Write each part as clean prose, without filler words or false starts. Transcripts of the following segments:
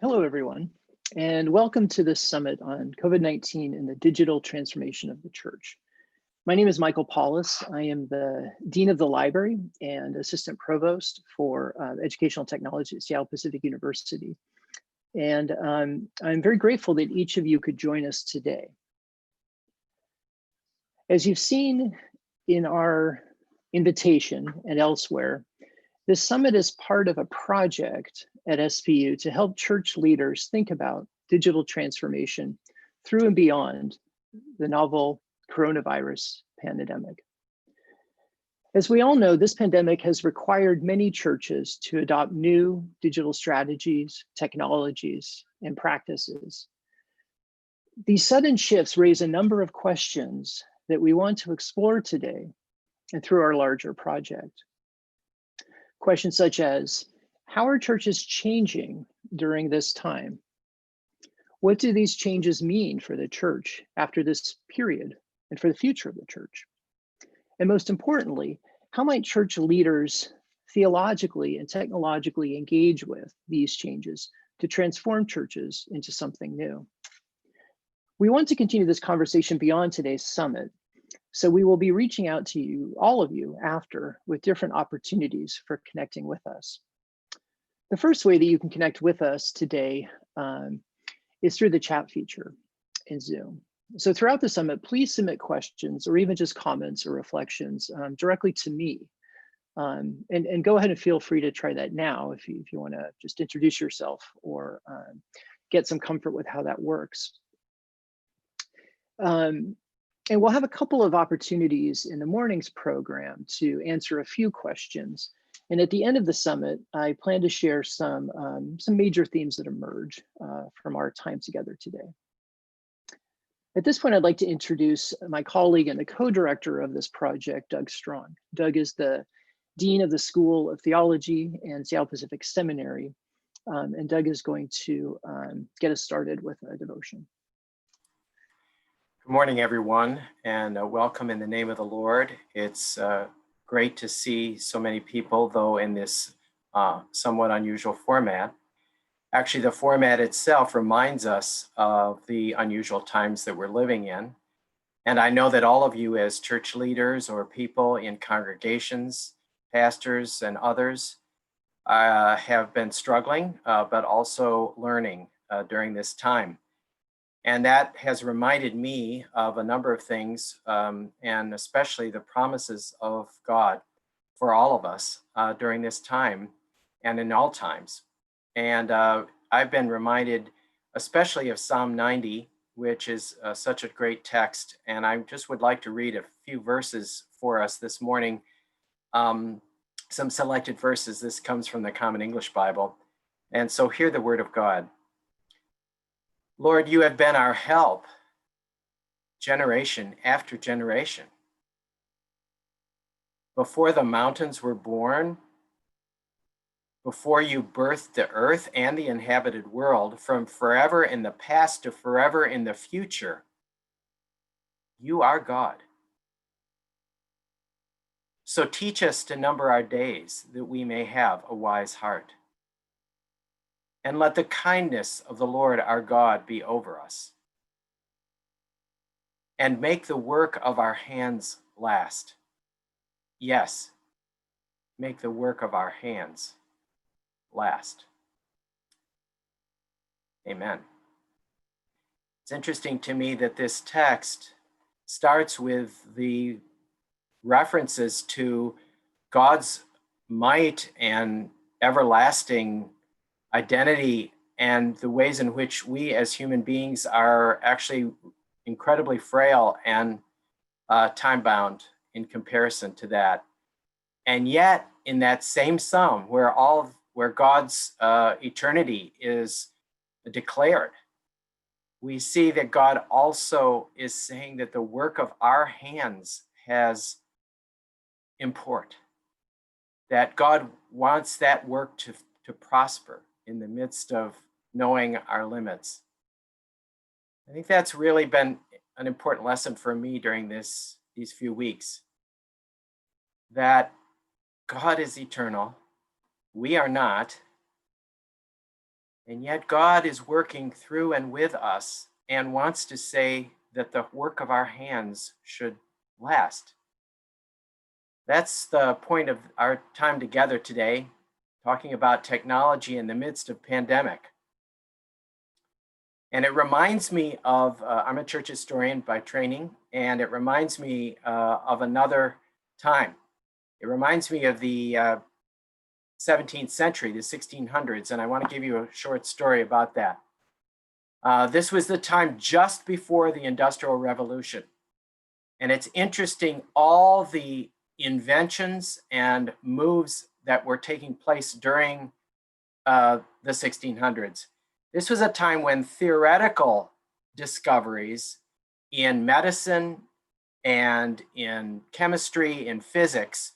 Hello, everyone, and welcome to this summit on COVID-19 and the digital transformation of the church. My name is Michael Paulus. I am the Dean of the Library and Assistant Provost for Educational Technology at Seattle Pacific University. And I'm very grateful that each of you could join us today. As you've seen in our invitation and elsewhere, this summit is part of a project at SPU to help church leaders think about digital transformation through and beyond the novel coronavirus pandemic. As we all know, this pandemic has required many churches to adopt new digital strategies, technologies, and practices. These sudden shifts raise a number of questions that we want to explore today and through our larger project. Questions such as, how are churches changing during this time? What do these changes mean for the church after this period and for the future of the church? And most importantly, how might church leaders theologically and technologically engage with these changes to transform churches into something new? We want to continue this conversation beyond today's summit. So we will be reaching out to you, all of you, after with different opportunities for connecting with us. The first way that you can connect with us today is through the chat feature in Zoom. So throughout the summit, please submit questions or even just comments or reflections directly to me. And go ahead and feel free to try that now if you want to just introduce yourself or get some comfort with how that works. And we'll have a couple of opportunities in the morning's program to answer a few questions. And at the end of the summit, I plan to share some major themes that emerge from our time together today. At this point, I'd like to introduce my colleague and the co-director of this project, Doug Strong. Doug is the Dean of the School of Theology and Seattle Pacific Seminary. And Doug is going to get us started with a devotion. Good morning, everyone, and welcome in the name of the Lord. It's great to see so many people, though in this somewhat unusual format. Actually, the format itself reminds us of the unusual times that we're living in. And I know that all of you as church leaders or people in congregations, pastors and others have been struggling, but also learning during this time. And that has reminded me of a number of things, and especially the promises of God for all of us during this time and in all times. And I've been reminded especially of Psalm 90, which is such a great text. And I just would like to read a few verses for us this morning. Some selected verses. This comes from the Common English Bible. And so hear the word of God. Lord, you have been our help, generation after generation. Before the mountains were born, before you birthed the earth and the inhabited world, from forever in the past to forever in the future, you are God. So teach us to number our days that we may have a wise heart. And let the kindness of the Lord our God be over us. And make the work of our hands last. Yes, make the work of our hands last. Amen. It's interesting to me that this text starts with the references to God's might and everlasting identity and the ways in which we as human beings are actually incredibly frail and time-bound in comparison to that. And yet in that same psalm where God's eternity is declared, we see that God also is saying that the work of our hands has import, that God wants that work to prosper in the midst of knowing our limits. I think that's really been an important lesson for me during these few weeks, that God is eternal, we are not, And yet God is working through and with us and wants to say that the work of our hands should last. That's the point of our time together today, talking about technology in the midst of pandemic. And it reminds me of, I'm a church historian by training, and it reminds me of another time. It reminds me of the 17th century, the 1600s, and I want to give you a short story about that. This was the time just before the Industrial Revolution. And it's interesting, all the inventions and moves that were taking place during the 1600s. This was a time when theoretical discoveries in medicine and in chemistry and physics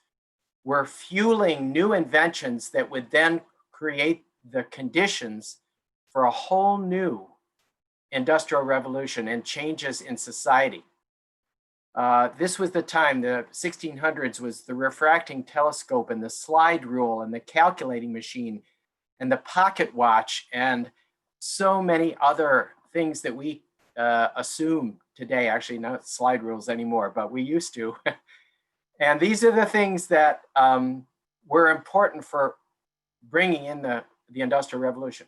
were fueling new inventions that would then create the conditions for a whole new industrial revolution and changes in society. This was the time, the 1600s, was the refracting telescope and the slide rule and the calculating machine and the pocket watch and so many other things that we assume today, actually not slide rules anymore, but we used to. And these are the things that were important for bringing in the Industrial Revolution.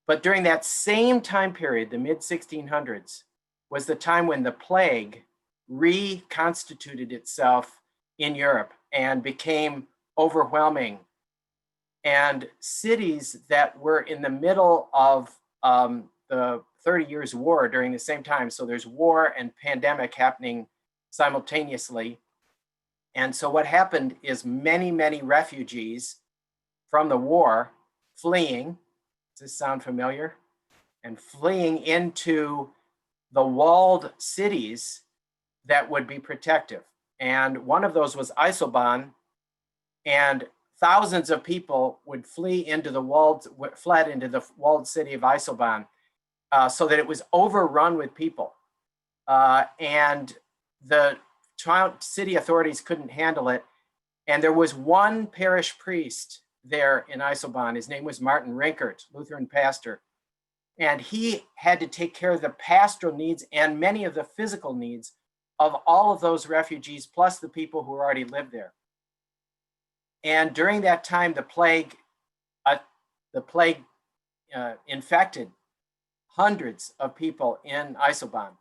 But during that same time period, the mid-1600s, was the time when the plague reconstituted itself in Europe and became overwhelming. And cities that were in the middle of the 30 Years' War during the same time, so there's war and pandemic happening simultaneously. And so what happened is many, many refugees from the war fleeing, does this sound familiar? And fleeing into the walled cities that would be protective. And one of those was Eiselbahn, and thousands of people would fled into the walled city of Eiselbahn, so that it was overrun with people. And the city authorities couldn't handle it. And there was one parish priest there in Eiselbahn. His name was Martin Rinkert, Lutheran pastor. And he had to take care of the pastoral needs and many of the physical needs of all of those refugees, plus the people who already lived there. And during that time, the plague infected hundreds of people in Eiselbahn.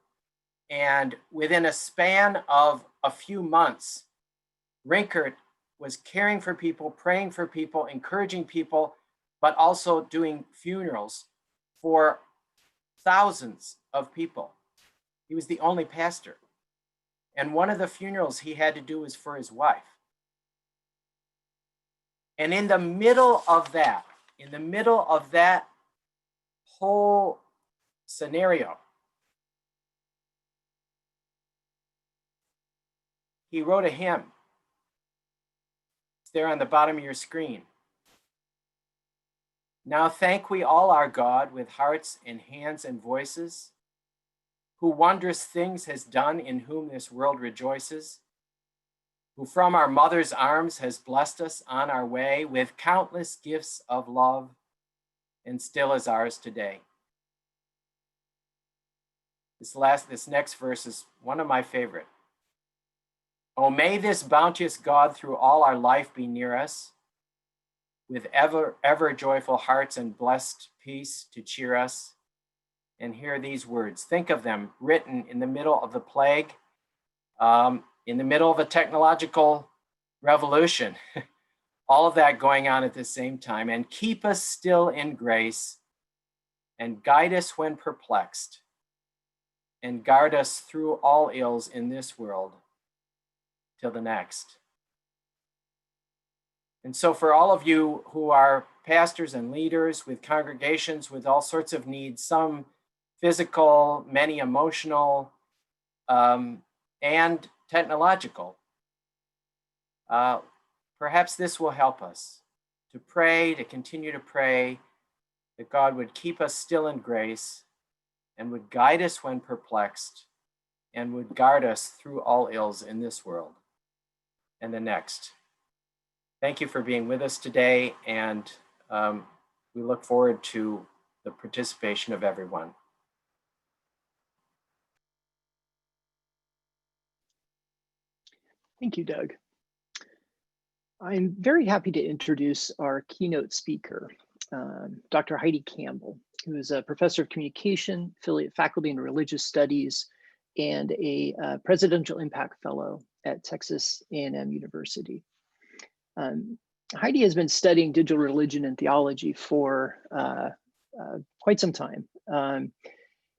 And within a span of a few months, Rinkert was caring for people, praying for people, encouraging people, but also doing funerals for thousands of people. He was the only pastor. And one of the funerals he had to do was for his wife. And in the middle of that whole scenario, he wrote a hymn. It's there on the bottom of your screen. Now thank we all our God with hearts and hands and voices, who wondrous things has done, in whom this world rejoices, who from our mother's arms has blessed us on our way with countless gifts of love, and still is ours today. This next verse is one of my favorite. Oh, may this bounteous God through all our life be near us, with ever joyful hearts and blessed peace to cheer us. And hear these words. Think of them written in the middle of the plague, in the middle of a technological revolution, all of that going on at the same time. And keep us still in grace, and guide us when perplexed, and guard us through all ills in this world till the next. And so for all of you who are pastors and leaders with congregations with all sorts of needs, some physical, many emotional, and technological, perhaps this will help us to pray, to continue to pray that God would keep us still in grace and would guide us when perplexed and would guard us through all ills in this world and the next. Thank you for being with us today, and We look forward to the participation of everyone. Thank you, Doug. I'm very happy to introduce our keynote speaker, Dr. Heidi Campbell, who is a professor of communication, affiliate faculty in religious studies, and a presidential impact fellow at Texas A&M University. Heidi has been studying digital religion and theology for quite some time.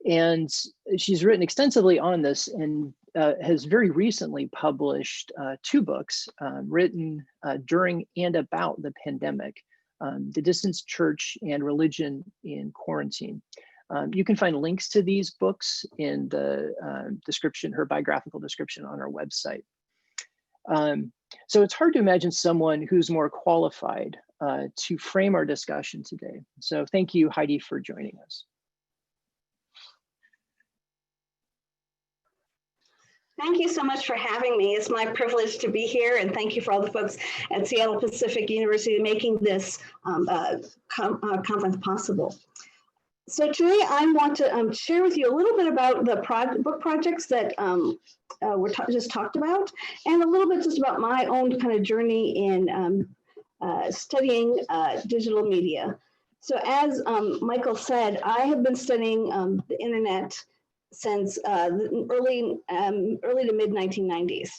And she's written extensively on this and has very recently published 2 books written during and about the pandemic, The Distance Church and Religion in Quarantine. You can find links to these books in the description, her biographical description on our website. So it's hard to imagine someone who's more qualified to frame our discussion today. So thank you, Heidi, for joining us. Thank you so much for having me. It's my privilege to be here, and thank you for all the folks at Seattle Pacific University making this conference possible. So today I want to share with you a little bit about the book projects that were just talked about, and a little bit just about my own kind of journey in studying digital media. So as Michael said, I have been studying the internet since the early to mid 1990s.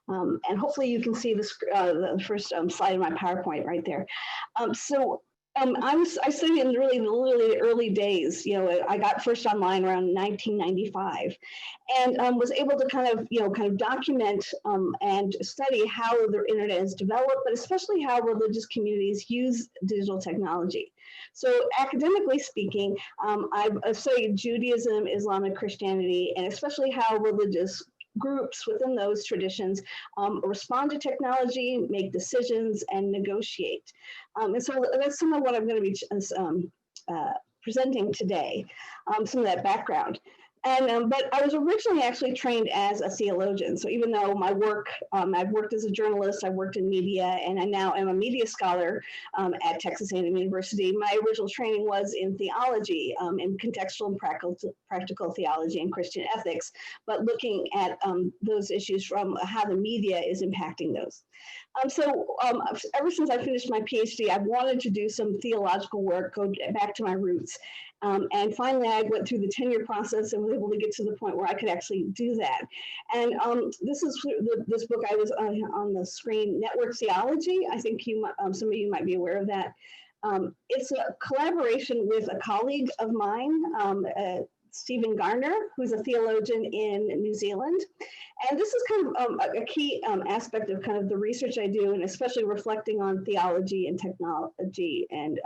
And hopefully you can see this, the first slide of my PowerPoint right there. I studied in really the early days. You know, I got first online around 1995, and was able to kind of document and study how the internet has developed, but especially how religious communities use digital technology. So academically speaking, I've studied Judaism, Islam, and Christianity, and especially how religious groups within those traditions respond to technology, make decisions, and negotiate. And so that's some of what I'm going to be presenting today, some of that background. And but I was originally actually trained as a theologian. So even though my work, I've worked as a journalist, I've worked in media, and I now am a media scholar at Texas A&M University. My original training was in theology, in contextual and practical theology and Christian ethics, but looking at those issues from how the media is impacting those. Ever since I finished my PhD, I've wanted to do some theological work, go back to my roots. And finally, I went through the tenure process and was able to get to the point where I could actually do that. And this is this book I was on the screen, Networked Theology. I think some of you might be aware of that. It's a collaboration with a colleague of mine, Stephen Garner, who's a theologian in New Zealand. And this is kind of a key aspect of kind of the research I do, and especially reflecting on theology and technology and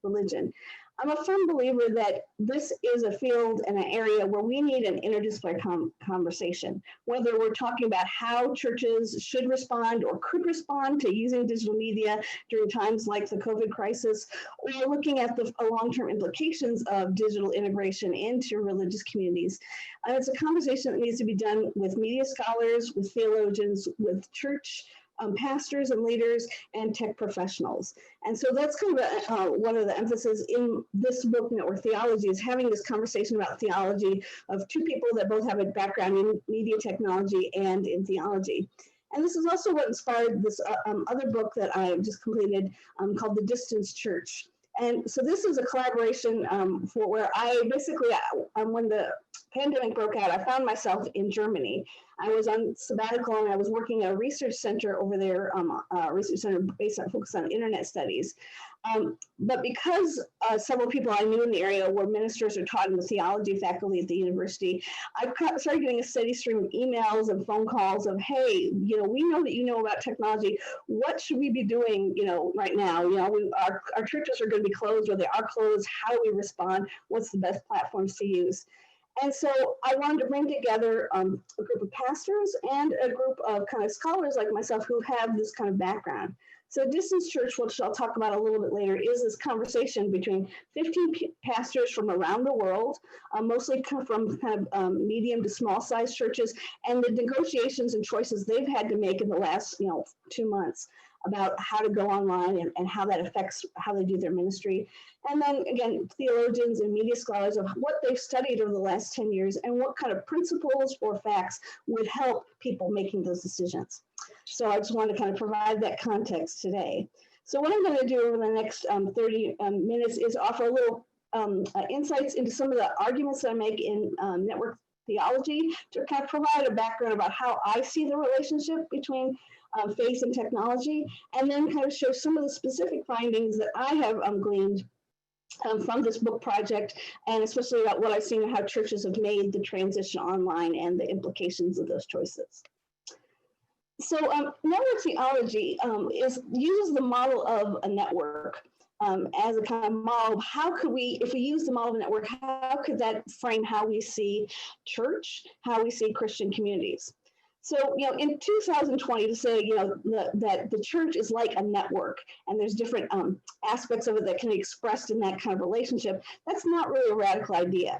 religion. I'm a firm believer that this is a field and an area where we need an interdisciplinary conversation, whether we're talking about how churches should respond or could respond to using digital media during times like the COVID crisis, or looking at the long-term implications of digital integration into religious communities. It's a conversation that needs to be done with media scholars, with theologians, with church pastors and leaders, and tech professionals. And so that's kind of one of the emphasis in this book, Networked Theology, is having this conversation about theology of 2 people that both have a background in media technology and in theology. And this is also what inspired this other book that I just completed called The Distance Church. And so this is a collaboration for where I basically, when the pandemic broke out, I found myself in Germany. I was on sabbatical and I was working at a research center over there, research center focused on internet studies. But because several people I knew in the area were ministers or taught in the theology faculty at the university, I started getting a steady stream of emails and phone calls of, hey, you know, we know that you know about technology. What should we be doing, you know, right now? You know, our churches are going to be closed, or they are closed. How do we respond? What's the best platforms to use? And so I wanted to bring together a group of pastors and a group of kind of scholars like myself who have this kind of background. So Distance Church, which I'll talk about a little bit later, is this conversation between 15 pastors from around the world, mostly from kind of medium to small size churches, and the negotiations and choices they've had to make in the last 2 months. about how to go online and how that affects how they do their ministry. And then again, theologians and media scholars of what they've studied over the last 10 years and what kind of principles or facts would help people making those decisions. So I just want to kind of provide that context today. So what I'm going to do over the next 30 minutes is offer a little insights into some of the arguments that I make in network theology to kind of provide a background about how I see the relationship between faith and technology, and then kind of show some of the specific findings that I have gleaned from this book project, and especially about what I've seen and how churches have made the transition online and the implications of those choices. So network theology uses the model of a network as a kind of model of how could we, if we use the model of a network, how could that frame how we see church, how we see Christian communities? So, in 2020, to say, that the church is like a network and there's different aspects of it that can be expressed in that kind of relationship, that's not really a radical idea.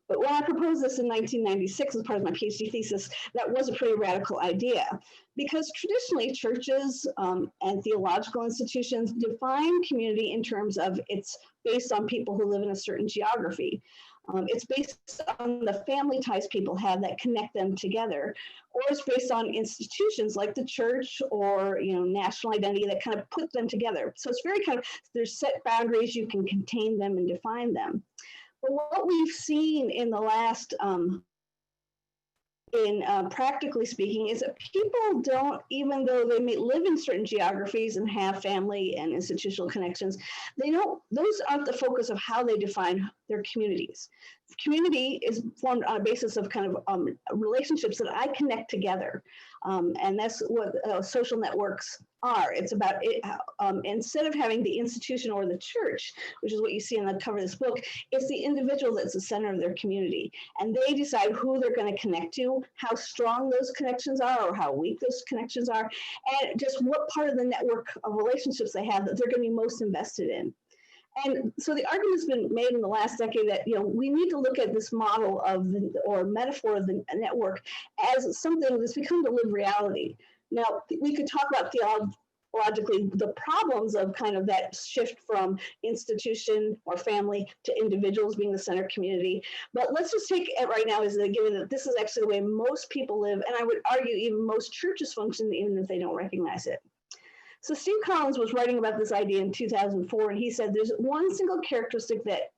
But when I proposed this in 1996 as part of my PhD thesis, that was a pretty radical idea, because traditionally churches and theological institutions define community in terms of it's based on people who live in a certain geography. It's based on the family ties people have that connect them together, or it's based on institutions like the church or national identity that kind of put them together. So it's very kind of, there's set boundaries, you can contain them and define them. But what we've seen in the last, practically speaking, is that people don't, even though they may live in certain geographies and have family and institutional connections, those aren't the focus of how they define their communities. Community is formed on a basis of kind of relationships that I connect together. And that's what social networks are. It's about it, instead of having the institution or the church, which is what you see on the cover of this book, it's the individual that's the center of their community. And they decide who they're going to connect to, how strong those connections are or how weak those connections are, and just what part of the network of relationships they have that they're going to be most invested in. And so the argument's been made in the last decade that we need to look at this model or metaphor of the network as something that's become the lived reality. Now, we could talk about theologically the problems of kind of that shift from institution or family to individuals being the center community. But let's just take it right now as a given that this is actually the way most people live, and I would argue even most churches function, even if they don't recognize it. So Steve Collins was writing about this idea in 2004, and he said there's one single characteristic that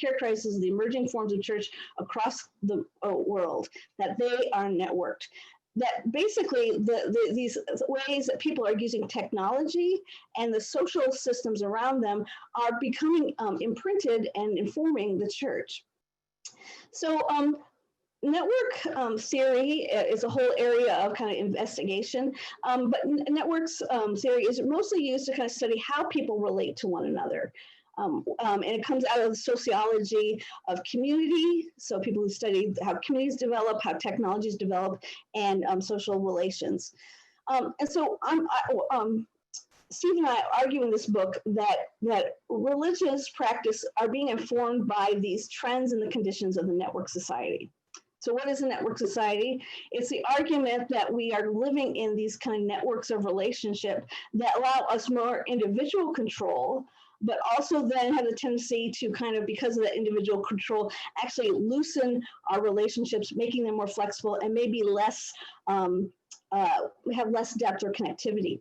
characterizes the emerging forms of church across the world, that they are networked. That basically these ways that people are using technology and the social systems around them are becoming imprinted and informing the church. So network theory is a whole area of kind of investigation, but networks theory is mostly used to kind of study how people relate to one another. And it comes out of the sociology of community, so people who study how communities develop, how technologies develop, and social relations. And so Steve and I argue in this book that religious practice are being informed by these trends and the conditions of the network society. So what is a network society? It's the argument that we are living in these kind of networks of relationship that allow us more individual control, but also then have the tendency to kind of, because of that individual control, actually loosen our relationships, making them more flexible and maybe less, have less depth or connectivity.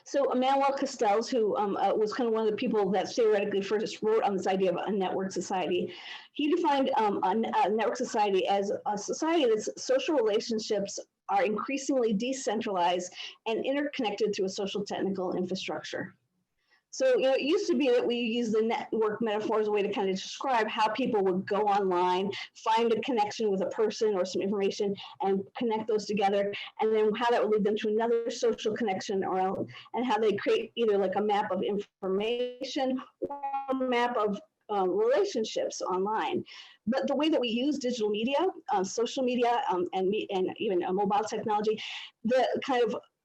So Emmanuel Castells, who was kind of one of the people that theoretically first wrote on this idea of a network society, he defined a network society as a society that's social relationships are increasingly decentralized and interconnected through a social technical infrastructure. So, it used to be that we use the network metaphor as a way to kind of describe how people would go online, find a connection with a person or some information and connect those together, and then how that would lead them to another social connection and how they create either like a map of information or a map of relationships online. But the way that we use digital media, social media, and even mobile technology,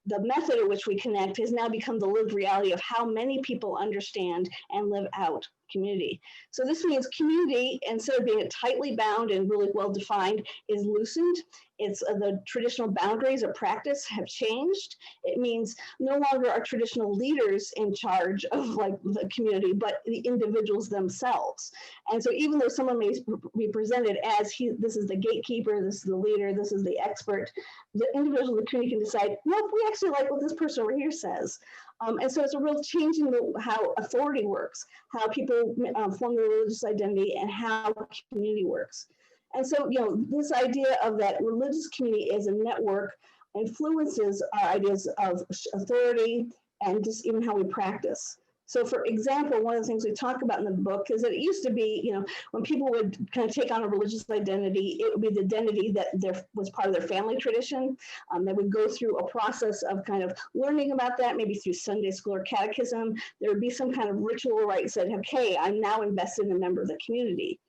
the method at which we connect has now become the lived reality of how many people understand and live out community. So this means community, instead of being tightly bound and really well defined, is loosened. It's the traditional boundaries of practice have changed. It means no longer are traditional leaders in charge of like the community, but the individuals themselves. And so even though someone may be presented as this is the gatekeeper, this is the leader, this is the expert, the individual in the community can decide, nope, we actually like what this person over here says. And so it's a real change in how authority works, how people form their religious identity, and how community works. And so, this idea of that religious community as a network influences our ideas of authority and just even how we practice. So for example, one of the things we talk about in the book is that it used to be, when people would kind of take on a religious identity, it would be the identity that was part of their family tradition. They would go through a process of kind of learning about that, maybe through Sunday school or catechism. There would be some kind of ritual rites that, okay, I'm now invested in a member of the community.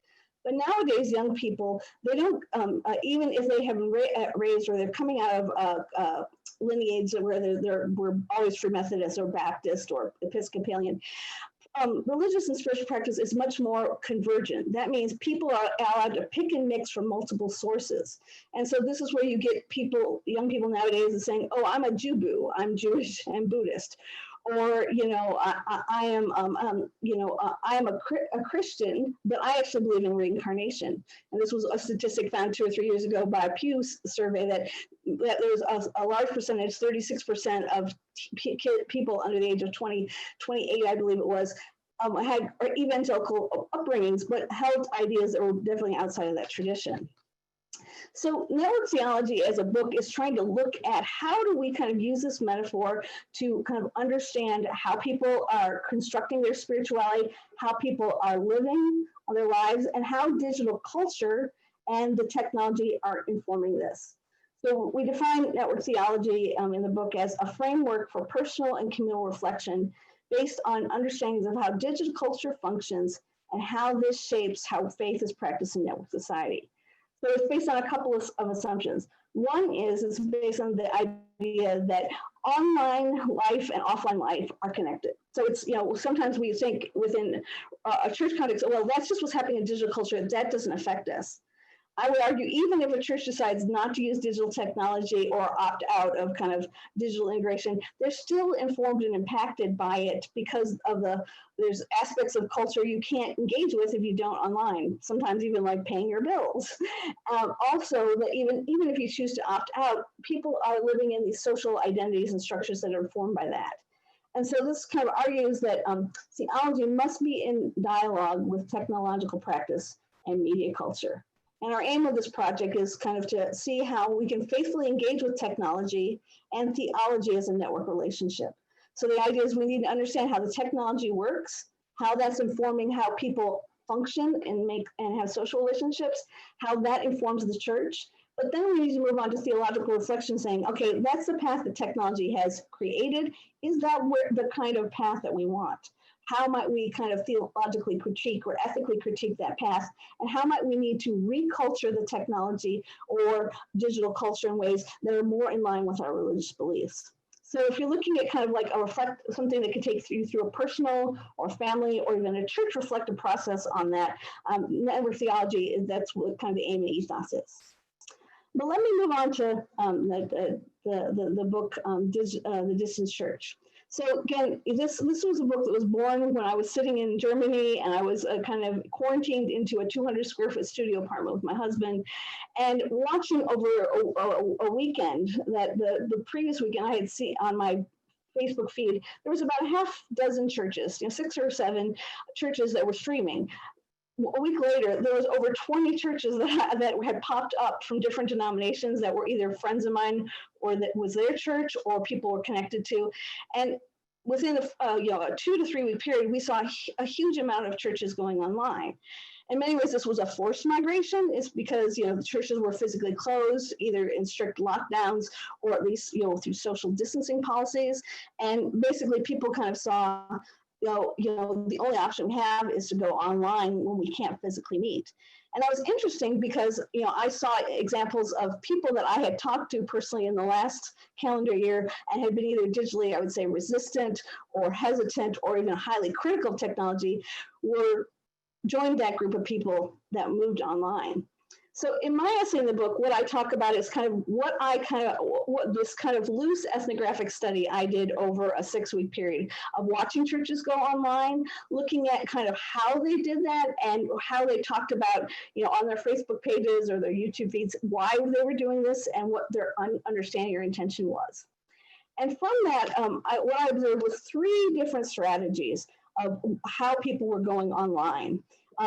But nowadays, young people, they don't, even if they have been raised or they're coming out of lineage where we're always Free Methodist or Baptist or Episcopalian, religious and spiritual practice is much more convergent. That means people are allowed to pick and mix from multiple sources. And so this is where you get young people nowadays saying, oh, I'm a Jew-boo, I'm Jewish and Buddhist. Or, I am a Christian, but I actually believe in reincarnation. And this was a statistic found 2 or 3 years ago by a Pew survey that there's a large percentage, 36% of people under the age of 28, I believe it was, had evangelical upbringings, but held ideas that were definitely outside of that tradition. So Networked Theology as a book is trying to look at how do we kind of use this metaphor to kind of understand how people are constructing their spirituality, how people are living their lives, and how digital culture and the technology are informing this. So we define Networked Theology in the book as a framework for personal and communal reflection based on understandings of how digital culture functions and how this shapes how faith is practiced in network society. So it's based on a couple of assumptions. One is it's based on the idea that online life and offline life are connected. So it's, sometimes we think within a church context, well, that's just what's happening in digital culture. That doesn't affect us. I would argue even if a church decides not to use digital technology or opt out of kind of digital integration, they're still informed and impacted by it because of there's aspects of culture you can't engage with if you don't online, sometimes even like paying your bills. Also, that even if you choose to opt out, people are living in these social identities and structures that are formed by that. And so this kind of argues that theology must be in dialogue with technological practice and media culture. And our aim of this project is kind of to see how we can faithfully engage with technology and theology as a network relationship. So the idea is we need to understand how the technology works, how that's informing how people function and have social relationships, how that informs the church. But then we need to move on to theological reflection saying, okay, that's the path that technology has created. Is that the kind of path that we want? How might we kind of theologically critique or ethically critique that path? And how might we need to reculture the technology or digital culture in ways that are more in line with our religious beliefs? So if you're looking at kind of like something that could take you through a personal or family or even a church reflective process on that, network theology, that's what kind of the aim and ethos is. But let me move on to the book, The Distant Church. So again, this was a book that was born when I was sitting in Germany and I was kind of quarantined into a 200 square foot studio apartment with my husband, and watching over a weekend that the previous weekend I had seen on my Facebook feed, there was about a half dozen churches, 6 or 7 churches that were streaming. A week later, there was over 20 churches that had popped up from different denominations that were either friends of mine or that was their church or people were connected to. And within a 2 to 3 week period, we saw a huge amount of churches going online. In many ways, this was a forced migration. It's because the churches were physically closed, either in strict lockdowns or at least through social distancing policies. And basically, people kind of saw the only option we have is to go online when we can't physically meet. And that was interesting because, I saw examples of people that I had talked to personally in the last calendar year and had been either digitally, I would say, resistant or hesitant or even highly critical of technology, joined that group of people that moved online. So in my essay in the book, what I talk about is kind of what this kind of loose ethnographic study I did over a 6-week period of watching churches go online, looking at kind of how they did that and how they talked about, on their Facebook pages or their YouTube feeds, why they were doing this and what their understanding or intention was. And from that, what I observed was 3 different strategies of how people were going online.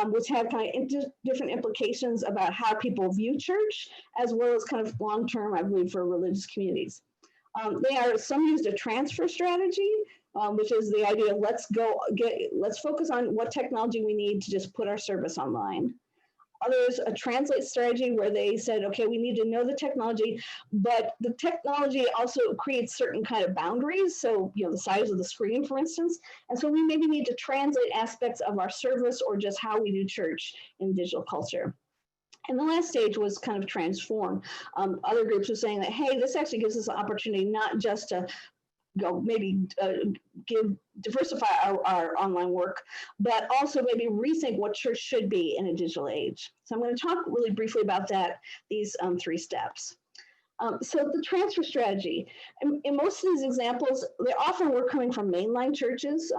Which have kind of different implications about how people view church, as well as kind of long-term, I believe, for religious communities. Some used a transfer strategy, which is the idea of let's focus on what technology we need to just put our service online. Others, a translate strategy where they said, okay, we need to know the technology, but the technology also creates certain kind of boundaries. So, the size of the screen, for instance. And so we maybe need to translate aspects of our service or just how we do church in digital culture. And the last stage was kind of transform. Other groups were saying that, hey, this actually gives us an opportunity not just to diversify our online work, but also maybe rethink what church should be in a digital age. So I'm going to talk really briefly about these 3 steps. So the transfer strategy, in most of these examples, they often were coming from mainline churches,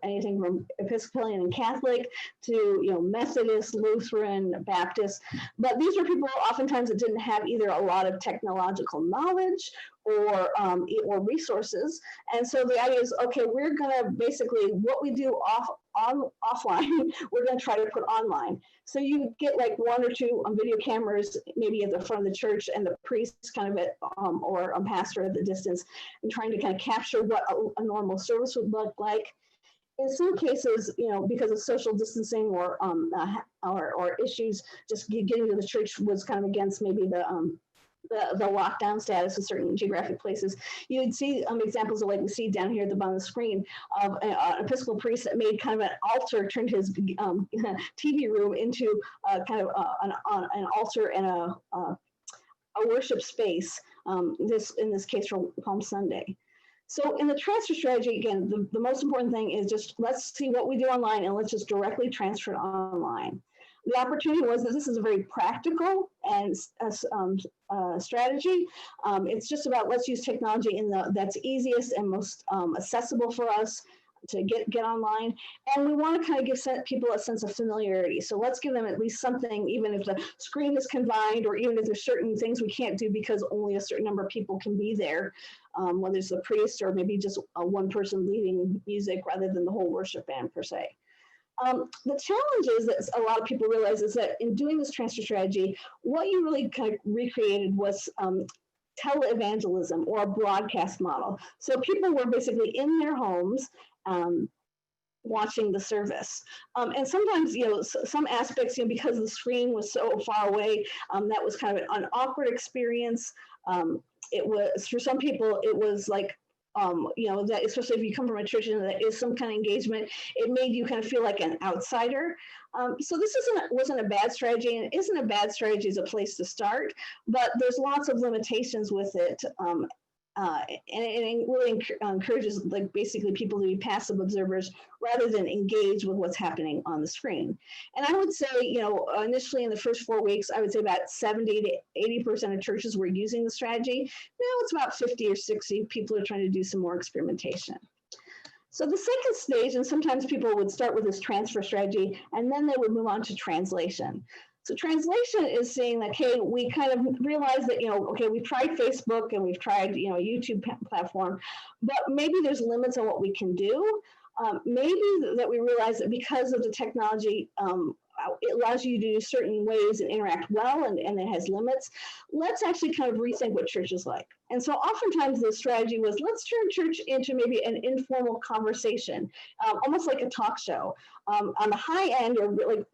anything from Episcopalian and Catholic to, Methodist, Lutheran, Baptist. But these were people oftentimes that didn't have either a lot of technological knowledge or resources. And so the idea is, okay, we're going to basically, what we do offline, we're going to try to put online. So you get like 1 or 2 video cameras, maybe at the front of the church, and the priest kind of or a pastor at the distance, and trying to kind of capture what a normal service would look like. In some cases, because of social distancing or issues, just getting to the church was kind of against maybe the lockdown status of certain geographic places. You'd see examples of, like we see down here at the bottom of the screen, of an Episcopal priest that made kind of an altar, turned his TV room into kind of an altar and a worship space, in this case for Palm Sunday. So in the transfer strategy, again, the most important thing is just let's see what we do online and let's just directly transfer it online. The opportunity was that this is a very practical and strategy. It's just about let's use technology that's easiest and most accessible for us to get online. And we want to kind of give people a sense of familiarity. So let's give them at least something, even if the screen is confined or even if there's certain things we can't do because only a certain number of people can be there, whether it's the priest or maybe just one person leading music rather than the whole worship band per se. The challenge is that a lot of people realize is that in doing this transfer strategy, what you really kind of recreated was televangelism or a broadcast model. So people were basically in their homes watching the service. And sometimes, some aspects, because the screen was so far away, that was kind of an awkward experience. It was, for some people, it was like, that especially if you come from a church and there is some kind of engagement, it made you kind of feel like an outsider. So this wasn't a bad strategy, and it isn't a bad strategy as a place to start, but there's lots of limitations with it. And it really encourages basically people to be passive observers rather than engage with what's happening on the screen. And I would say, initially in the first 4 weeks, I would say about 70 to 80% of churches were using the strategy. Now it's about 50 or 60 people are trying to do some more experimentation. So the second stage, and sometimes people would start with this transfer strategy, and then they would move on to translation. So translation is saying that, hey, we kind of realize that, okay, we've tried Facebook and we've tried, a YouTube platform, but maybe there's limits on what we can do. Maybe that we realize that because of the technology, it allows you to do certain ways and interact well, and it has limits. Let's actually kind of rethink what church is like. And so oftentimes the strategy was, let's turn church into maybe an informal conversation, almost like a talk show. On the high end, or like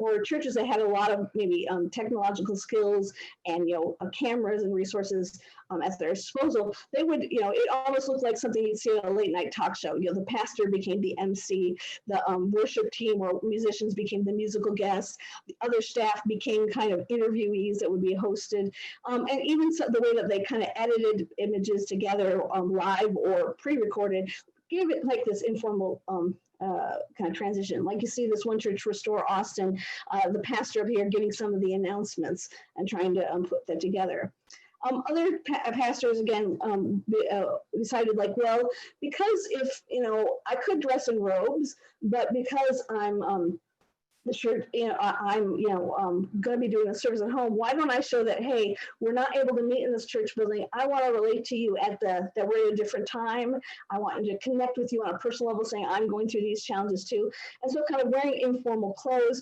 or churches that had a lot of maybe technological skills and cameras and resources at their disposal, they would, it almost looked like something you'd see on a late night talk show. The pastor became the MC, the worship team or musicians became the musical guests, the other staff became kind of interviewees that would be hosted, and even the way that they kind of edited images together live or pre-recorded gave it like this informal kind of transition. Like you see this one church, Restore Austin, the pastor up here giving some of the announcements and trying to put that together. Other pastors, again, decided like, well, because if, I could dress in robes, but because I'm the church, I'm, going to be doing a service at home. Why don't I show that, hey, we're not able to meet in this church building. I want to relate to you that we're at a different time. I want you to connect with you on a personal level, saying I'm going through these challenges too. And so kind of wearing informal clothes,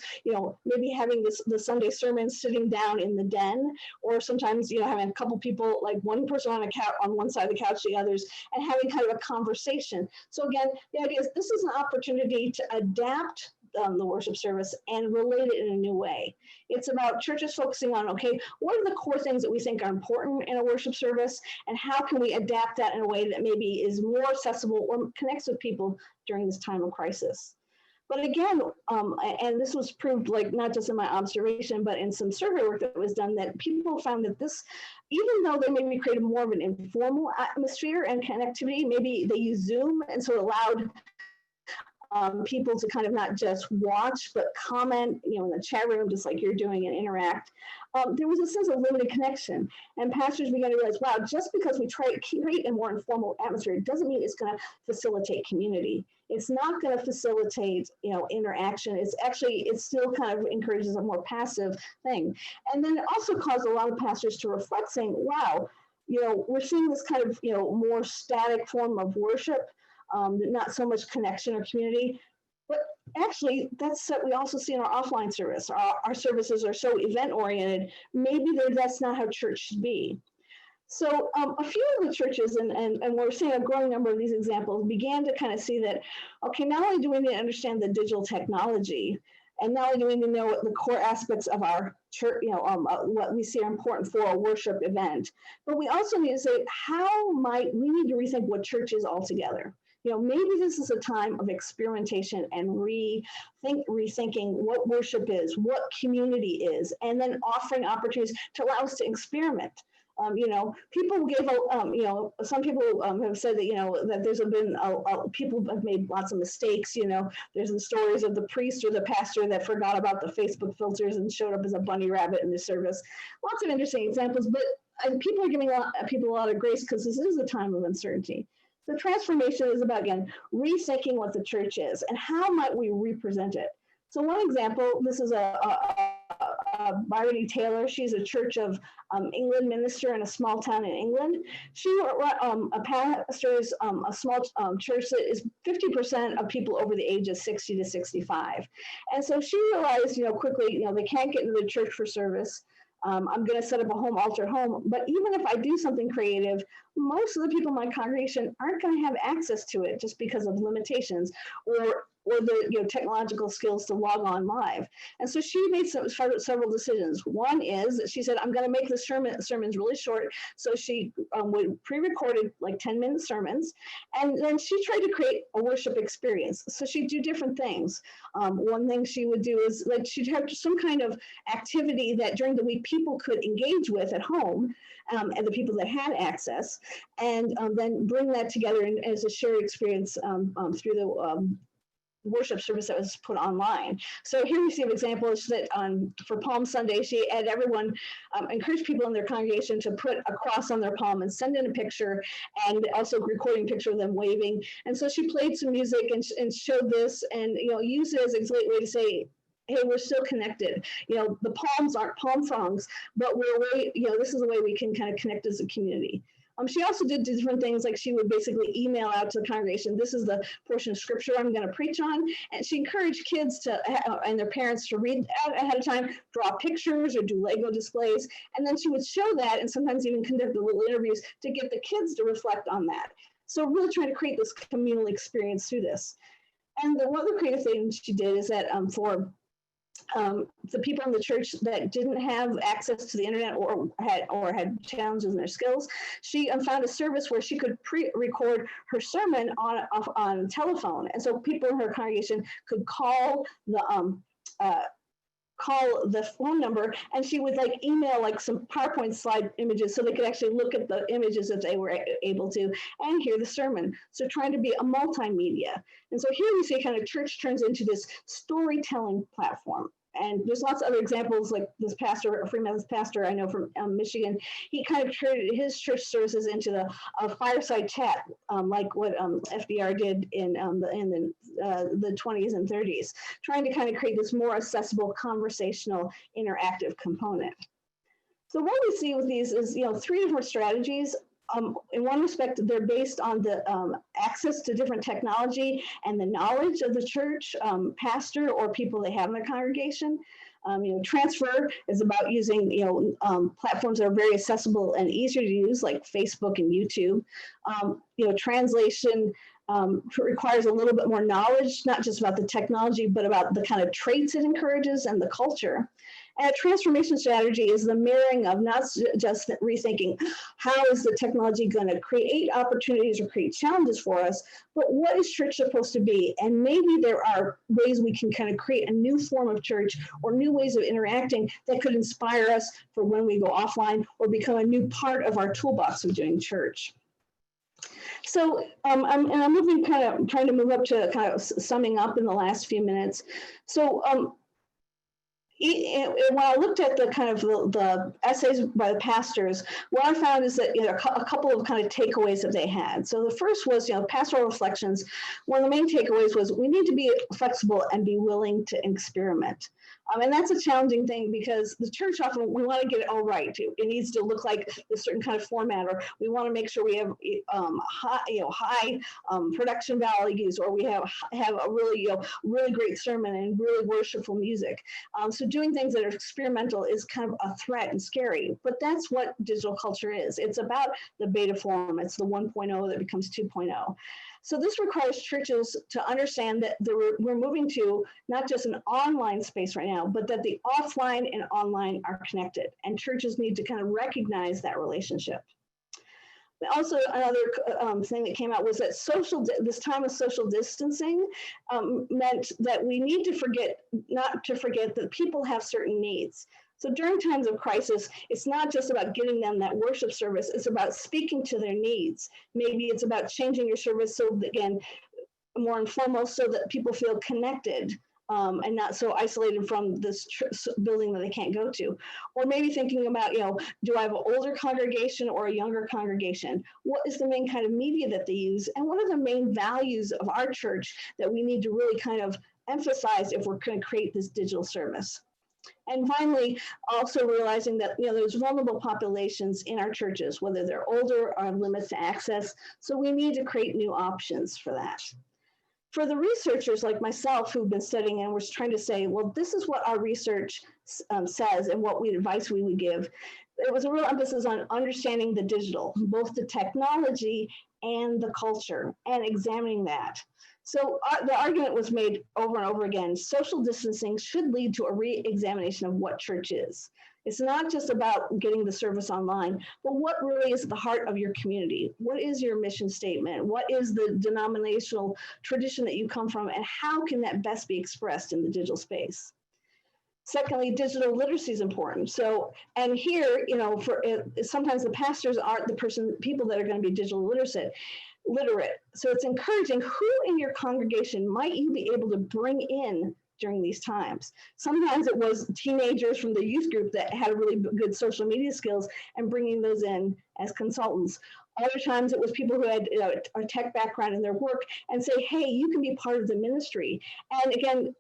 maybe having the Sunday sermon sitting down in the den, or sometimes, having a couple people, like one person on a couch, on one side of the couch, the others, and having kind of a conversation. So again, the idea is this is an opportunity to adapt the worship service and relate it in a new way. It's about churches focusing on, okay, what are the core things that we think are important in a worship service, and how can we adapt that in a way that maybe is more accessible or connects with people during this time of crisis. But again, and this was proved, like not just in my observation, but in some survey work that was done, that people found that this, even though they maybe created more of an informal atmosphere and connectivity, maybe they used Zoom, and so it allowed people to kind of not just watch, but comment, in the chat room, just like you're doing, and interact. There was a sense of limited connection, and pastors began to realize, wow, just because we try to create a more informal atmosphere, it doesn't mean it's going to facilitate community. It's not going to facilitate, interaction. It still kind of encourages a more passive thing. And then it also caused a lot of pastors to reflect, saying, wow, we're seeing this kind of, more static form of worship, not so much connection or community. But actually, that's what we also see in our offline service. Our services are so event-oriented. Maybe that's not how church should be. So a few of the churches, and we're seeing a growing number of these examples, began to kind of see that, okay, not only do we need to understand the digital technology, and not only do we need to know what the core aspects of our church, what we see are important for a worship event, but we also need to say, we need to rethink what church is altogether. Maybe this is a time of experimentation and rethinking what worship is, what community is, and then offering opportunities to allow us to experiment. People gave, some people have said that, that there's been, people have made lots of mistakes. There's the stories of the priest or the pastor that forgot about the Facebook filters and showed up as a bunny rabbit in the service. Lots of interesting examples, but people are giving people a lot of grace, because this is a time of uncertainty. The transformation is about, again, rethinking what the church is and how might we represent it. So one example, this is Bryony Taylor. She's a Church of England minister in a small town in England. She pastors a small church that is 50% of people over the age of 60 to 65. And so she realized, quickly, they can't get into the church for service. I'm going to set up a home altar home, but even if I do something creative, most of the people in my congregation aren't going to have access to it just because of limitations or the technological skills to log on live. And so she made several decisions. One is that she said, I'm going to make the sermons really short. So she would pre-recorded like 10-minute sermons. And then she tried to create a worship experience. So she'd do different things. One thing she would do is like she'd have some kind of activity that during the week people could engage with at home, and the people that had access, and then bring that together as a shared experience through the worship service that was put online. So here we see an example that for Palm Sunday, she had everyone encourage people in their congregation to put a cross on their palm and send in a picture, and also recording a picture of them waving. And so she played some music and showed this, and used it as a great way to say, hey, we're still connected. The palms aren't palm fronds, but this is the way we can kind of connect as a community. She also did different things, like she would basically email out to the congregation, this is the portion of scripture I'm going to preach on. And she encouraged kids to and their parents to read ahead of time, draw pictures or do Lego displays. And then she would show that and sometimes even conduct little interviews to get the kids to reflect on that. So really trying to create this communal experience through this. And the one other creative thing she did is that for the people in the church that didn't have access to the internet or had challenges in their skills, she found a service where she could pre-record her sermon on telephone, and so people in her congregation could call the phone number, and she would like email like some PowerPoint slide images so they could actually look at the images if they were able to and hear the sermon. So trying to be a multimedia. And so here we see kind of church turns into this storytelling platform. And there's lots of other examples, like this pastor, a Free Methodist pastor I know from Michigan. He kind of turned his church services into a fireside chat, like what FDR did in the 20s and 30s, trying to kind of create this more accessible, conversational, interactive component. So what we see with these is, three different strategies. In one respect, they're based on the access to different technology and the knowledge of the church pastor or people they have in their congregation. Transfer is about using platforms that are very accessible and easier to use, like Facebook and YouTube. Translation requires a little bit more knowledge, not just about the technology, but about the kind of traits it encourages and the culture. And a transformation strategy is the mirroring of not just rethinking how is the technology going to create opportunities or create challenges for us, but what is church supposed to be? And maybe there are ways we can kind of create a new form of church or new ways of interacting that could inspire us for when we go offline or become a new part of our toolbox of doing church. So I'm moving trying to move up to kind of summing up in the last few minutes. So when I looked at the kind of the essays by the pastors, what I found is that a couple of kind of takeaways that they had. So the first was pastoral reflections. One of the main takeaways was we need to be flexible and be willing to experiment. And that's a challenging thing because the church often, we want to get it all right. It needs to look like a certain kind of format, or we want to make sure we have high production values, or we have a really really great sermon and really worshipful music. So doing things that are experimental is kind of a threat and scary, but that's what digital culture is. It's about the beta form. It's the 1.0 that becomes 2.0. So this requires churches to understand that we're moving to not just an online space right now, but that the offline and online are connected, and churches need to kind of recognize that relationship. But also, another thing that came out was that this time of social distancing meant that we need to not to forget that people have certain needs. So during times of crisis, it's not just about getting them that worship service, it's about speaking to their needs. Maybe it's about changing your service so that, again, more informal, so that people feel connected and not so isolated from this building that they can't go to. Or maybe thinking about, do I have an older congregation or a younger congregation? What is the main kind of media that they use? And what are the main values of our church that we need to really kind of emphasize if we're going to create this digital service? And finally, also realizing that there's vulnerable populations in our churches, whether they're older or have limits to access. So we need to create new options for that. For the researchers like myself who've been studying and we're trying to say, well, this is what our research says and what advice we would give. There was a real emphasis on understanding the digital, both the technology and the culture, and examining that. So the argument was made over and over again, social distancing should lead to a re-examination of what church is. It's not just about getting the service online, but what really is the heart of your community? What is your mission statement? What is the denominational tradition that you come from, and how can that best be expressed in the digital space? Secondly, digital literacy is important. So, and here, sometimes the pastors aren't the people that are going to be digital literate. So it's encouraging who in your congregation might you be able to bring in during these times. Sometimes it was teenagers from the youth group that had really good social media skills and bringing those in as consultants. Other times it was people who had a tech background in their work and say, hey, you can be part of the ministry. And again,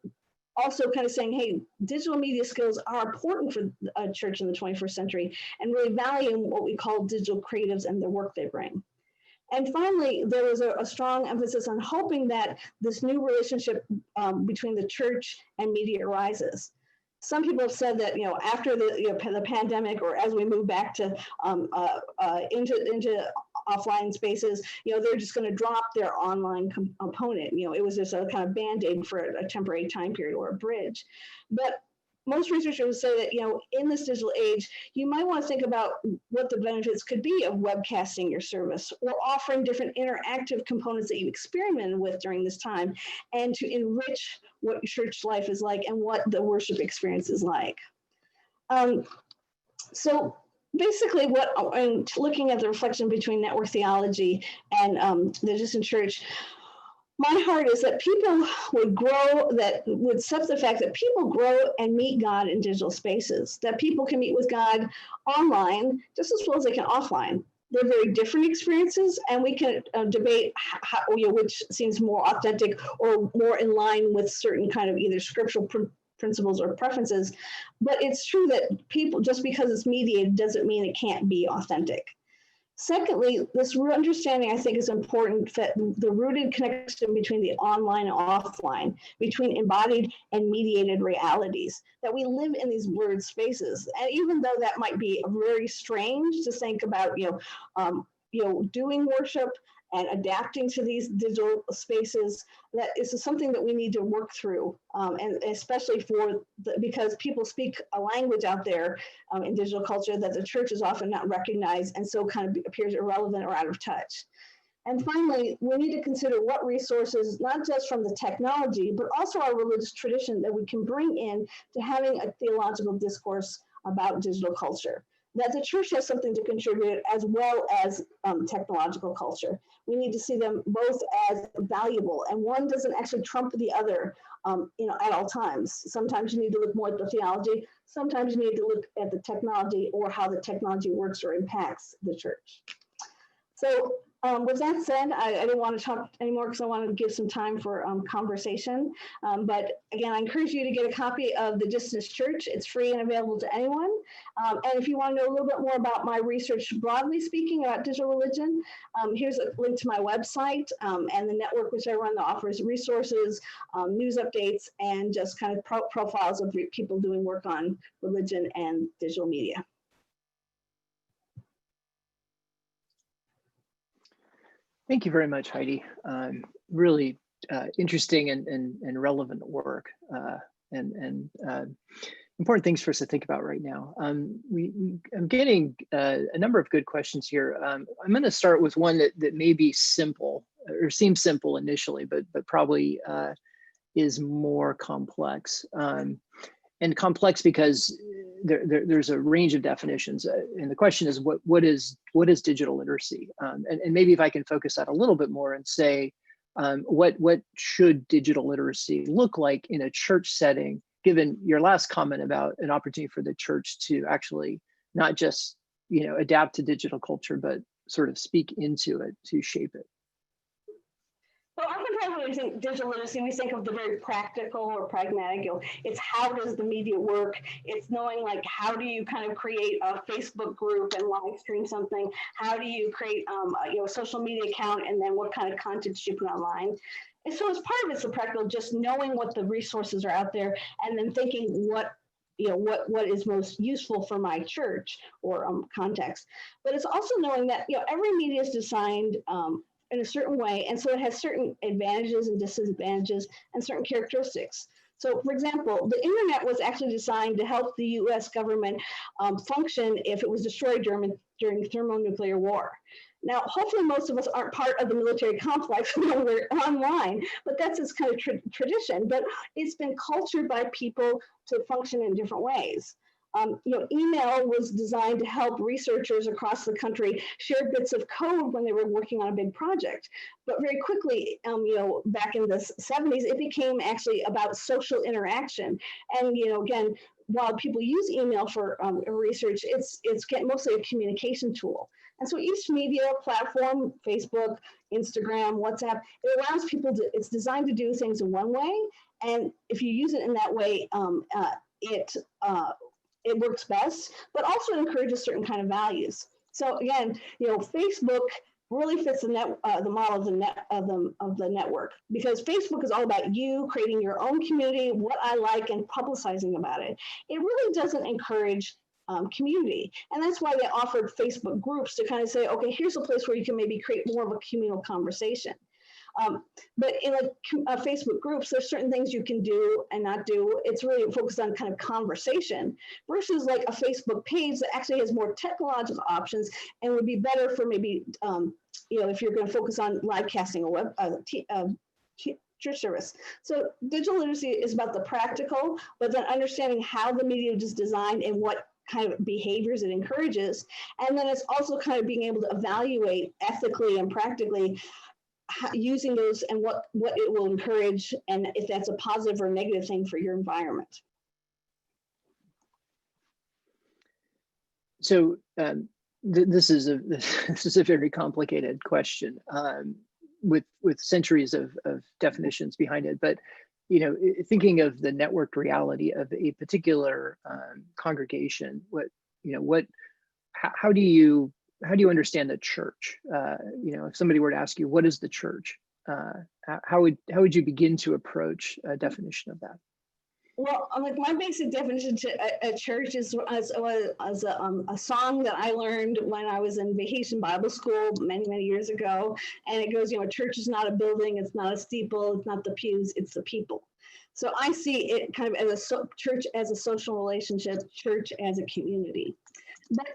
also kind of saying, hey, digital media skills are important for a church in the 21st century, and really valuing what we call digital creatives and the work they bring. And finally, there was a strong emphasis on hoping that this new relationship between the church and media arises. Some people have said that, after the pandemic, or as we move back to into offline spaces, they're just going to drop their online component. It was just a kind of band-aid for a temporary time period or a bridge. But most researchers say that, in this digital age, you might want to think about what the benefits could be of webcasting your service, or offering different interactive components that you've experimented with during this time, and to enrich what church life is like and what the worship experience is like. So basically, looking at the reflection between network theology and the distant church, my heart is that people would grow, that would accept the fact that people grow and meet God in digital spaces, that people can meet with God online just as well as they can offline. They're very different experiences, and we can debate how, which seems more authentic or more in line with certain kind of either scriptural principles or preferences. But it's true that people, just because it's mediated doesn't mean it can't be authentic. Secondly, this understanding, I think, is important, that the rooted connection between the online and offline, between embodied and mediated realities, that we live in these blurred spaces. And even though that might be very strange to think about, doing worship and adapting to these digital spaces, that is something that we need to work through, and especially because people speak a language out there in digital culture that the church is often not recognized, and so kind of appears irrelevant or out of touch. And finally, we need to consider what resources, not just from the technology, but also our religious tradition, that we can bring in to having a theological discourse about digital culture. That the church has something to contribute, as well as technological culture. We need to see them both as valuable, and one doesn't actually trump the other, at all times. Sometimes you need to look more at the theology. Sometimes you need to look at the technology, or how the technology works or impacts the church. So with that said, I didn't want to talk anymore because I wanted to give some time for conversation. But again, I encourage you to get a copy of The Distant Church. It's free and available to anyone. And if you want to know a little bit more about my research, broadly speaking, about digital religion, here's a link to my website and the network which I run that offers resources, news updates, and just kind of profiles of people doing work on religion and digital media. Thank you very much, Heidi. Really interesting and relevant work, and important things for us to think about right now. I'm getting a number of good questions here. I'm going to start with one that may be simple, or seems simple initially, but probably is more complex. And complex because there's a range of definitions, and the question is what is digital literacy, and maybe if I can focus that a little bit more and say what should digital literacy look like in a church setting, given your last comment about an opportunity for the church to actually not just adapt to digital culture, but sort of speak into it to shape it. So oftentimes when we think digital literacy, we think of the very practical or pragmatic. It's how does the media work? It's knowing, like, how do you kind of create a Facebook group and live stream something? How do you create a social media account, and then what kind of content should you put online? And so as part of it's the practical, just knowing what the resources are out there, and then thinking what is most useful for my church or context. But it's also knowing that every media is designed in a certain way, and so it has certain advantages and disadvantages and certain characteristics. So, for example, the internet was actually designed to help the U.S. government function if it was destroyed during thermonuclear war. Now, hopefully most of us aren't part of the military complex when we're online, but that's its kind of tradition. But it's been cultured by people to function in different ways. Email was designed to help researchers across the country share bits of code when they were working on a big project. But very quickly, back in the 70s, it became actually about social interaction. And, again, while people use email for research, it's mostly a communication tool. And so each media platform, Facebook, Instagram, WhatsApp, it allows people to, it's designed to do things in one way. And if you use it in that way, it works best, but also it encourages certain kind of values. So again, Facebook really fits the model of the network, because Facebook is all about you creating your own community, what I like, and publicizing about it. It really doesn't encourage community. And that's why they offered Facebook groups to kind of say, okay, here's a place where you can maybe create more of a communal conversation. But in Facebook groups, there's certain things you can do and not do. It's really focused on kind of conversation versus like a Facebook page that actually has more technological options and would be better for maybe, if you're going to focus on live casting a church service. So digital literacy is about the practical, but then understanding how the media is designed and what kind of behaviors it encourages. And then it's also kind of being able to evaluate ethically and practically using those and what it will encourage, and if that's a positive or negative thing for your environment. So this is a very complicated question with centuries of definitions behind it. But thinking of the networked reality of a particular congregation, how do you understand the church? If somebody were to ask you, what is the church? How would you begin to approach a definition of that? Well, like my basic definition to a church is as a song that I learned when I was in vacation Bible school many years ago, and it goes, a church is not a building, it's not a steeple, it's not the pews, it's the people. So I see it kind of as church as a social relationship, church as a community. But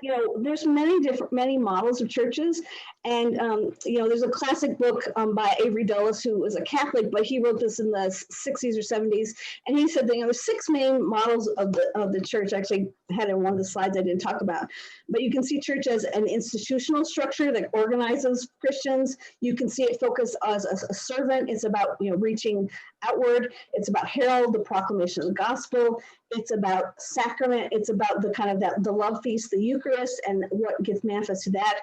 there's many models of churches, and there's a classic book by Avery Dulles, who was a Catholic, but he wrote this in the 60s or 70s, and he said that there's 6 main models of the church. I actually had in one of the slides I didn't talk about, but you can see church as an institutional structure that organizes Christians. You can see it focused as a servant. It's about reaching outward. It's about herald, the proclamation of the gospel. It's about sacrament. It's about the kind of the love feast, the Eucharist, and what gets manifest to that.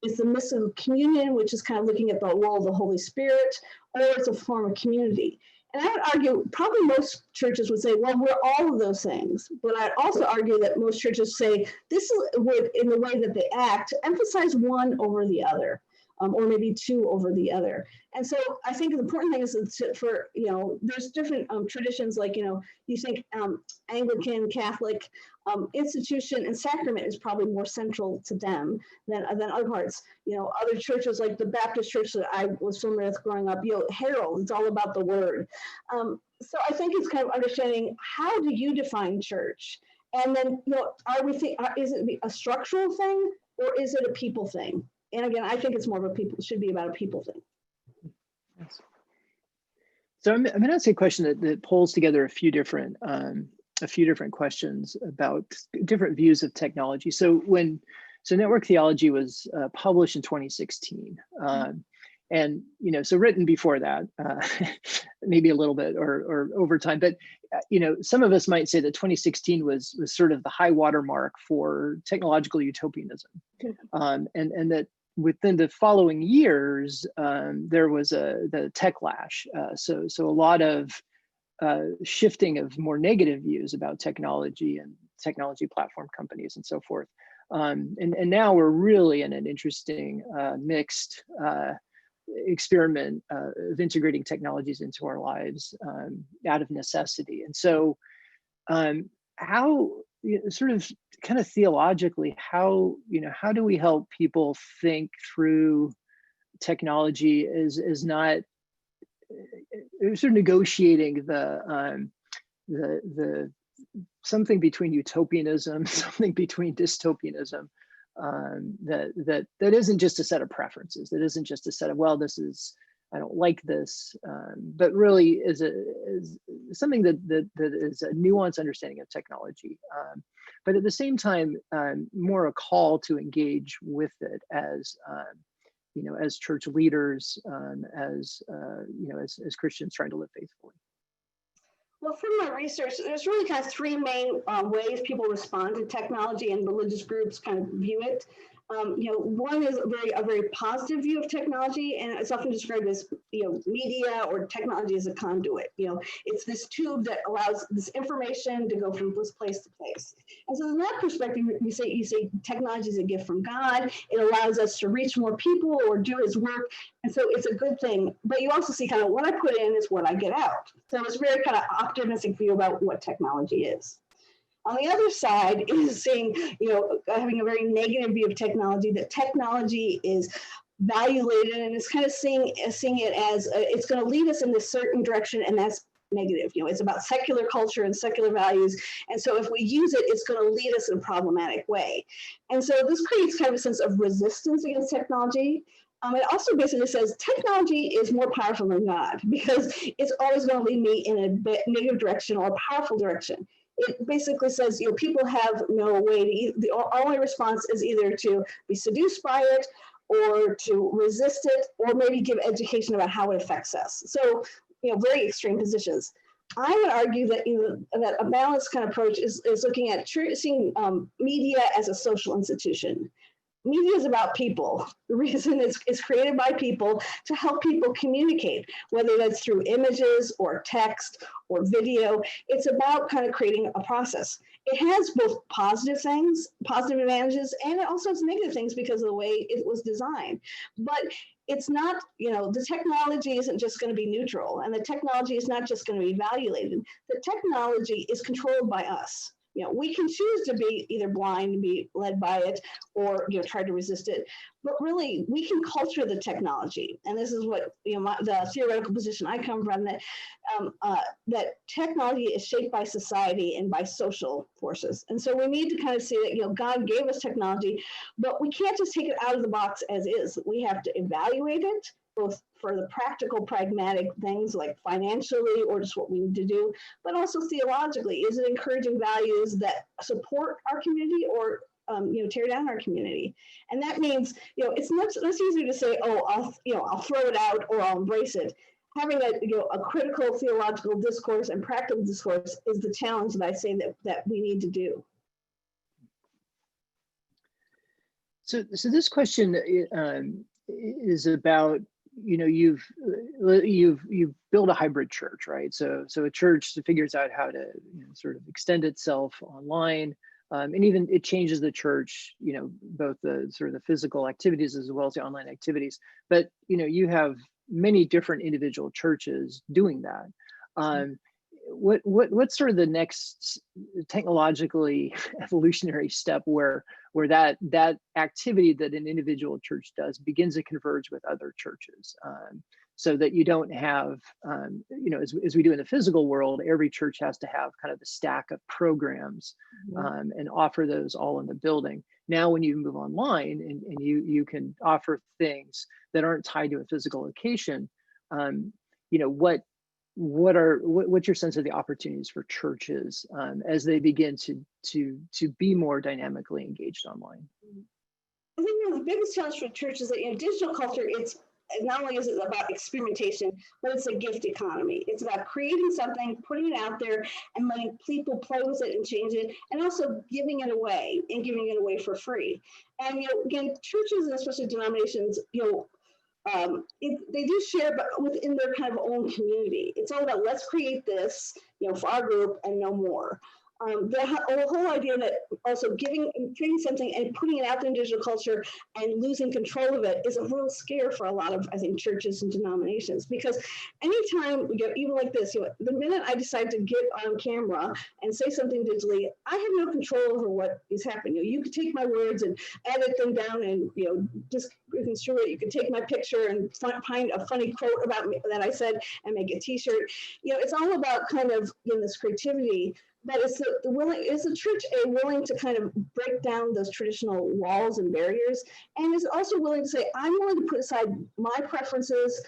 It's the mystical communion, which is kind of looking at the role of the Holy Spirit, or it's a form of community. And I would argue probably most churches would say, well, we're all of those things. But I'd also argue that most churches say this would, in the way that they act, emphasize one over the other. Or maybe 2 over the other. And so I think the important thing is there's different traditions, like, you think Anglican, Catholic, institution and sacrament is probably more central to them than other parts. Other churches like the Baptist church that I was familiar with growing up, herald, it's all about the word. So I think it's kind of understanding, how do you define church? And then, is it a structural thing or is it a people thing? And again, I think it's more of should be about a people thing. Yes. So I'm going to ask a question that pulls together a few different questions about different views of technology. So Networked Theology was published in 2016, and so written before that, maybe a little bit or over time. But some of us might say that 2016 was sort of the high watermark for technological utopianism, and that within the following years, there was the techlash. So a lot of shifting of more negative views about technology and technology platform companies and so forth. And now we're really in an interesting mixed experiment of integrating technologies into our lives out of necessity. And so how, sort of kind of theologically, how do we help people think through technology as not sort of negotiating the something between utopianism, something between dystopianism, that isn't just a set of preferences, that isn't just a set of, well, this is I don't like this, but really is something that is a nuanced understanding of technology. But at the same time, more a call to engage with it as as church leaders, as Christians trying to live faithfully. Well, from my research, there's really kind of three main ways people respond to technology, and religious groups kind of view it. One is a very positive view of technology, and it's often described as media or technology as a conduit. It's this tube that allows this information to go from this place to place. And so, in that perspective, you say technology is a gift from God. It allows us to reach more people or do His work, and so it's a good thing. But you also see kind of what I put in is what I get out. So it's very kind of optimistic view about what technology is. On the other side is saying, having a very negative view of technology, that technology is value-laden, and it's kind of seeing it as it's going to lead us in this certain direction, and that's negative. It's about secular culture and secular values, and so if we use it, it's going to lead us in a problematic way. And so this creates kind of a sense of resistance against technology. It also basically says technology is more powerful than God, because it's always going to lead me in a negative direction or a powerful direction. It basically says, people have no way to, the only response is either to be seduced by it or to resist it, or maybe give education about how it affects us. So, very extreme positions. I would argue that that a balanced kind of approach is looking at seeing media as a social institution. Media is about people. The reason it's created by people to help people communicate, whether that's through images or text or video. It's about kind of creating a process. It has both positive things, positive advantages, and it also has negative things because of the way it was designed. But it's not, the technology isn't just going to be neutral, and the technology is not just going to be evaluated. The technology is controlled by us. We can choose to be either blind and be led by it, or try to resist it. But really, we can culture the technology, and this is what the theoretical position I come from, that technology is shaped by society and by social forces. And so we need to kind of see that God gave us technology, but we can't just take it out of the box as is. We have to evaluate it, both for the practical, pragmatic things like financially or just what we need to do, but also theologically. Is it encouraging values that support our community or tear down our community? And that means, it's not easy to say, oh, I'll throw it out or I'll embrace it. Having a critical theological discourse and practical discourse is the challenge that I say that we need to do. So this question is about, you've built a hybrid church, right? So a church figures out how to sort of extend itself online, and even it changes the church, both the sort of the physical activities as well as the online activities. But you have many different individual churches doing that. What's sort of the next technologically evolutionary step where that activity that an individual church does begins to converge with other churches, so that you don't have, as we do in the physical world, every church has to have kind of the stack of programs, and offer those all in the building. Now, when you move online and you can offer things that aren't tied to a physical location, what's your sense of the opportunities for churches as they begin to be more dynamically engaged online? I think the biggest challenge for churches is that digital culture, it's not only is it about experimentation, but it's a gift economy. It's about creating something, putting it out there, and letting people play with it and change it, and also giving it away for free. And again, churches and especially denominations, they do share, but within their kind of own community. It's all about, let's create this, for our group and no more. The whole idea that also creating something and putting it out there in digital culture and losing control of it is a real scare for a lot of, I think, churches and denominations. Because anytime, even like this, the minute I decide to get on camera and say something digitally, I have no control over what is happening. You could take my words and edit them down and just construe it. You could take my picture and find a funny quote about me that I said and make a T-shirt. It's all about kind of this creativity. But is the church willing to kind of break down those traditional walls and barriers, and is also willing to say, I'm willing to put aside my preferences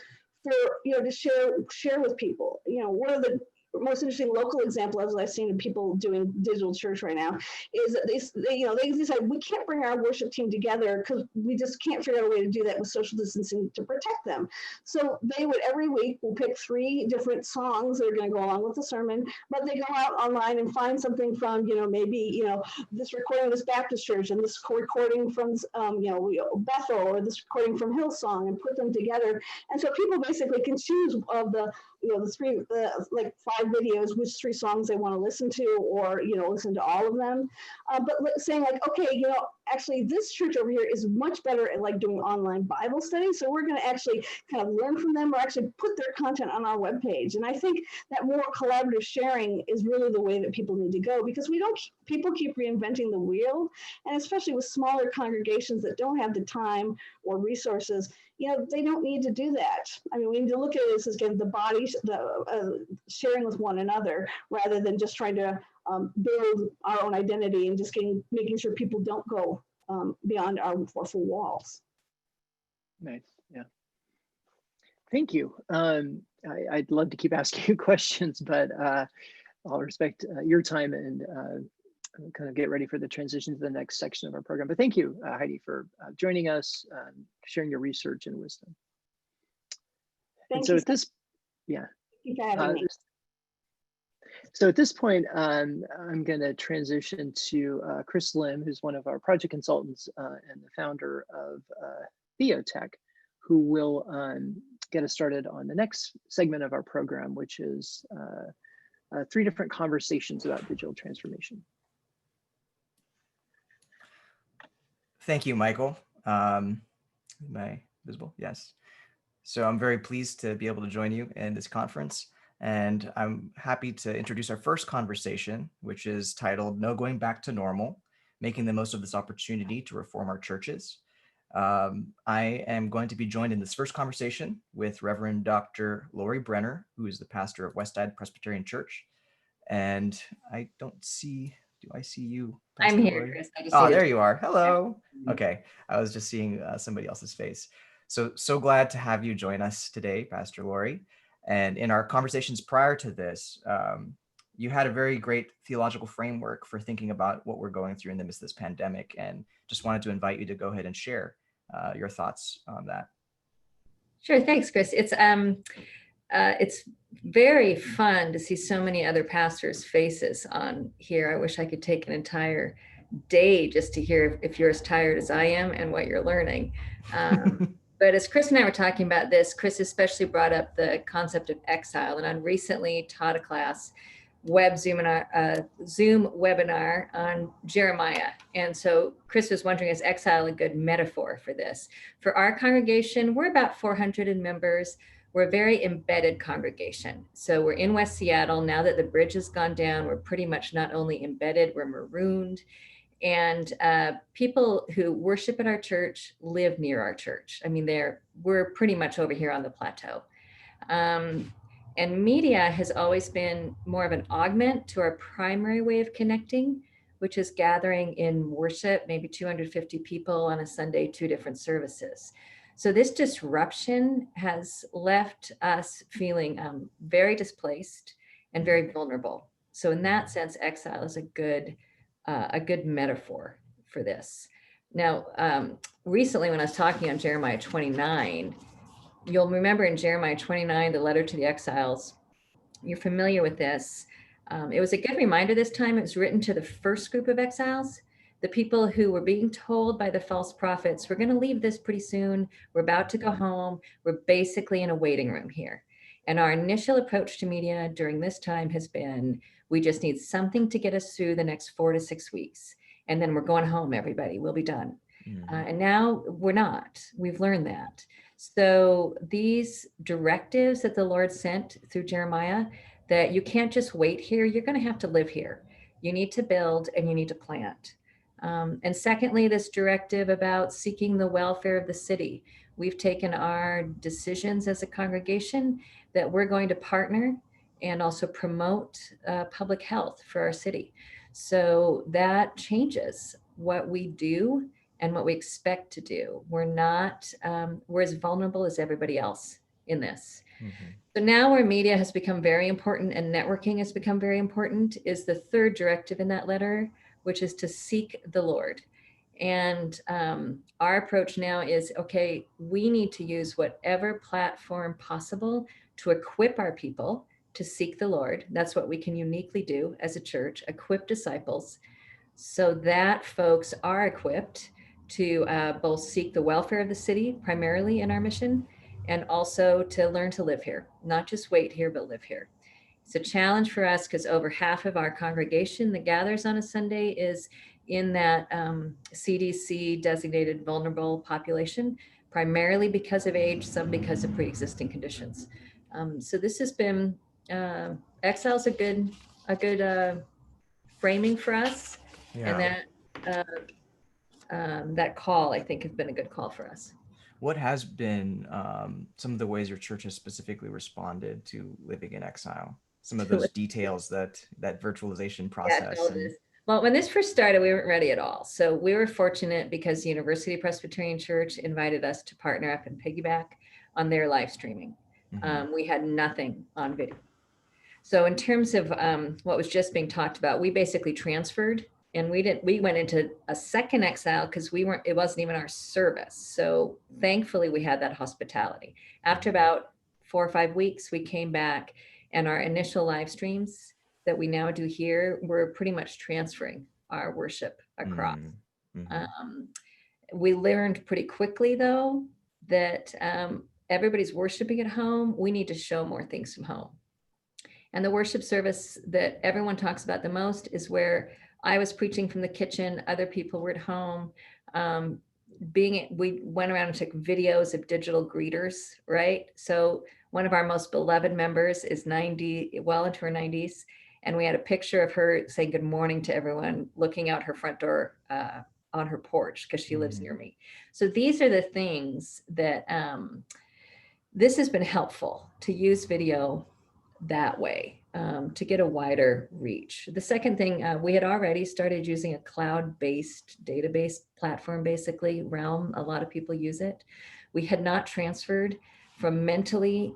for, to share with people. One of the most interesting local examples I've seen of people doing digital church right now is that they decide we can't bring our worship team together because we just can't figure out a way to do that with social distancing to protect them. So they would every week will pick 3 different songs that are going to go along with the sermon, but they go out online and find something from maybe this recording of this Baptist church and this recording from Bethel, or this recording from Hillsong, and put them together. And so people basically can choose of the like 5 videos, which 3 songs they want to listen to, or listen to all of them. But saying like, okay, actually this church over here is much better at like doing online Bible studies, so we're going to actually kind of learn from them, or actually put their content on our webpage. And I think that more collaborative sharing is really the way that people need to go, because people keep reinventing the wheel, and especially with smaller congregations that don't have the time or resources, they don't need to do that. I mean, we need to look at this as again the body, sharing with one another, rather than just trying to build our own identity and just making sure people don't go beyond our 4 full walls. Nice, yeah. Thank you. I'd love to keep asking you questions, but I'll respect your time and kind of get ready for the transition to the next section of our program. But thank you, Heidi, for joining us, sharing your research and wisdom. Thank you. At this, yeah. Thank you for having me. So at this point, I'm going to transition to Chris Lim, who's one of our project consultants and the founder of TheoTech, who will get us started on the next segment of our program, which is 3 different conversations about digital transformation. Thank you, Michael. Am I visible? Yes. So I'm very pleased to be able to join you in this conference. And I'm happy to introduce our first conversation, which is titled No Going Back to Normal, Making the Most of This Opportunity to Reform Our Churches. I am going to be joined in this first conversation with Reverend Dr. Lori Brenner, who is the pastor of Westside Presbyterian Church. And I don't see, do I see you, Pastor I'm here, Lori? Chris. Oh, there you are. Hello. Okay, I was just seeing somebody else's face. So glad to have you join us today, Pastor Lori. And in our conversations prior to this, you had a very great theological framework for thinking about what we're going through in the midst of this pandemic, and just wanted to invite you to go ahead and share your thoughts on that. Sure, thanks, Chris. It's very fun to see so many other pastors' faces on here. I wish I could take an entire day just to hear if you're as tired as I am and what you're learning. But as Chris and I were talking about this, Chris especially brought up the concept of exile, and I recently taught a class, Zoom webinar on Jeremiah. And so Chris was wondering, is exile a good metaphor for this? For our congregation, we're about 400 members. We're a very embedded congregation. So we're in West Seattle. Now that the bridge has gone down, we're pretty much not only embedded, we're marooned. And people who worship at our church live near our church. I mean, we're pretty much over here on the plateau. And media has always been more of an augment to our primary way of connecting, which is gathering in worship, maybe 250 people on a Sunday, 2 different services. So this disruption has left us feeling very displaced and very vulnerable. So in that sense, exile is a good metaphor for this. Now, recently when I was talking on Jeremiah 29, you'll remember in Jeremiah 29, the letter to the exiles, you're familiar with this. It was a good reminder this time. It was written to the first group of exiles, the people who were being told by the false prophets, we're going to leave this pretty soon. We're about to go home. We're basically in a waiting room here. And our initial approach to media during this time has been, we just need something to get us through the next 4 to 6 weeks. And then we're going home, everybody. We'll be done. And now we're not. We've learned that. So these directives that the Lord sent through Jeremiah, that you can't just wait here, you're going to have to live here. You need to build and you need to plant. And secondly, this directive about seeking the welfare of the city. We've taken our decisions as a congregation that we're going to partner and also promote public health for our city. So that changes what we do and what we expect to do. We're not, we're as vulnerable as everybody else in this. Mhm. So now where media has become very important and networking has become very important is the third directive in that letter, which is to seek the Lord. And our approach now is, okay, we need to use whatever platform possible to equip our people to seek the Lord. That's what we can uniquely do as a church, equip disciples so that folks are equipped to both seek the welfare of the city, primarily in our mission, and also to learn to live here, not just wait here, but live here. It's a challenge for us because over half of our congregation that gathers on a Sunday is in that CDC designated vulnerable population, primarily because of age, some because of pre-existing conditions. So this has been, Exile's a good framing for us. Yeah. And that call, I think, has been a good call for us. What has been some of the ways your church has specifically responded to living in exile? Some of those details that virtualization process. Well, when this first started, we weren't ready at all. So we were fortunate because University Presbyterian Church invited us to partner up and piggyback on their live streaming. Mhm. We had nothing on video. So in terms of what was just being talked about, we basically transferred, and we went into a second exile because it wasn't even our service. So thankfully we had that hospitality. After about 4 or 5 weeks, we came back, and our initial live streams that we now do here, we're pretty much transferring our worship across. We learned pretty quickly though that everybody's worshiping at home. We need to show more things from home. And the worship service that everyone talks about the most is where I was preaching from the kitchen, other people were at home. We went around and took videos of digital greeters, right? So one of our most beloved members is 90, well into her 90s. And we had a picture of her saying good morning to everyone, looking out her front door on her porch because she lives near me. So these are the things that this has been helpful to use video that way to get a wider reach. The second thing, we had already started using a cloud-based database platform, basically, Realm. A lot of people use it. We had not transferred from mentally,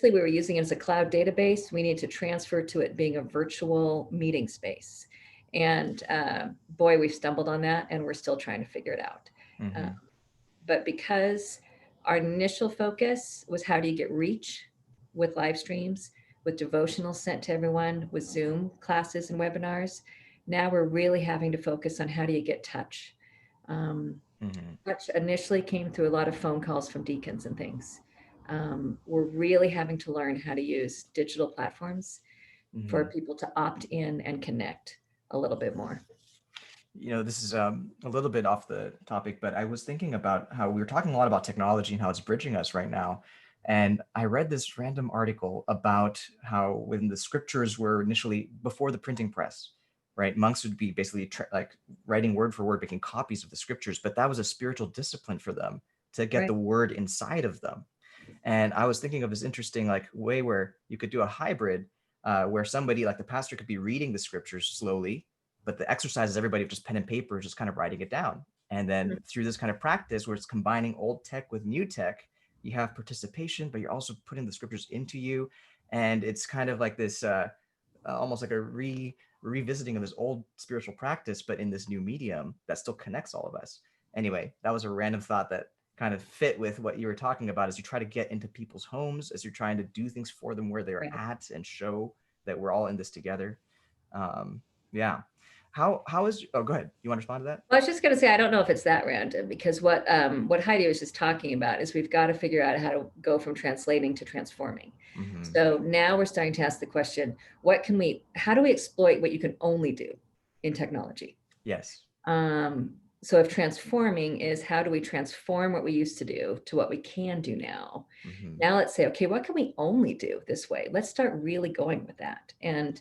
we were using it as a cloud database. We need to transfer to it being a virtual meeting space. And boy, we've stumbled on that and we're still trying to figure it out. But because our initial focus was how do you get reach with live streams, with devotionals sent to everyone, with Zoom classes and webinars, now we're really having to focus on how do you get touch. Touch initially came through a lot of phone calls from deacons and things. We're really having to learn how to use digital platforms for people to opt in and connect a little bit more. You know, this is a little bit off the topic, but I was thinking about how we were talking a lot about technology and how it's bridging us right now. And I read this random article about how when the scriptures were initially before the printing press, right, monks would be basically like writing word for word, making copies of the scriptures, but that was a spiritual discipline for them to get the word inside of them. And I was thinking of this interesting like way where you could do a hybrid where somebody like the pastor could be reading the scriptures slowly, but the exercise is everybody with just pen and paper, just kind of writing it down. And then through this kind of practice where it's combining old tech with new tech, you have participation, but you're also putting the scriptures into you. And it's kind of like this, almost like a revisiting of this old spiritual practice, but in this new medium that still connects all of us. Anyway, that was a random thought that kind of fit with what you were talking about as you try to get into people's homes, as you're trying to do things for them where they're at and show that we're all in this together. Yeah. How is, oh, go ahead. You want to respond to that? Well, I was just going to say, I don't know if it's that random because what Heidi was just talking about is we've got to figure out how to go from translating to transforming. So now we're starting to ask the question, how do we exploit what you can only do in technology? Yes. So if transforming is how do we transform what we used to do to what we can do now? Now let's say, okay, what can we only do this way? Let's start really going with that. And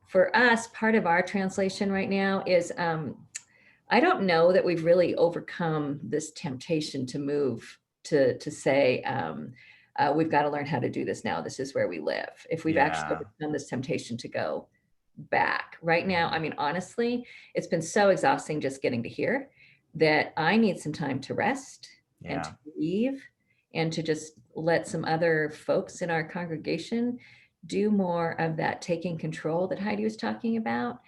for us, part of our translation right now is, I don't know that we've really overcome this temptation to move to say, we've got to learn how to do this now. This is where we live. If we've actually overcome this temptation to go back right now, I mean, honestly, it's been so exhausting just getting to here that I need some time to rest and to breathe and to just let some other folks in our congregation do more of that taking control that Heidi was talking about.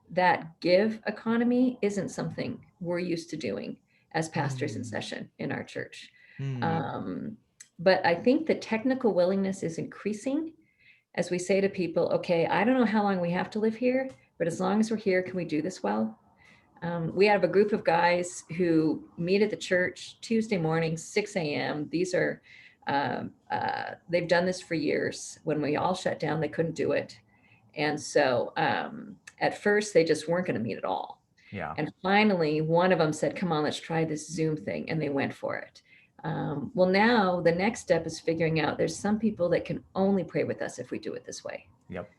That give economy isn't something we're used to doing as pastors in session in our church. But I think the technical willingness is increasing as we say to people, okay, I don't know how long we have to live here, but as long as we're here, can we do this well? We have a group of guys who meet at the church Tuesday morning, 6 a.m. These are, they've done this for years. When we all shut down, they couldn't do it. And so at first, they just weren't going to meet at all. Yeah. And finally, one of them said, come on, let's try this Zoom thing. And they went for it. Well, now the next step is figuring out there's some people that can only pray with us if we do it this way. Yep.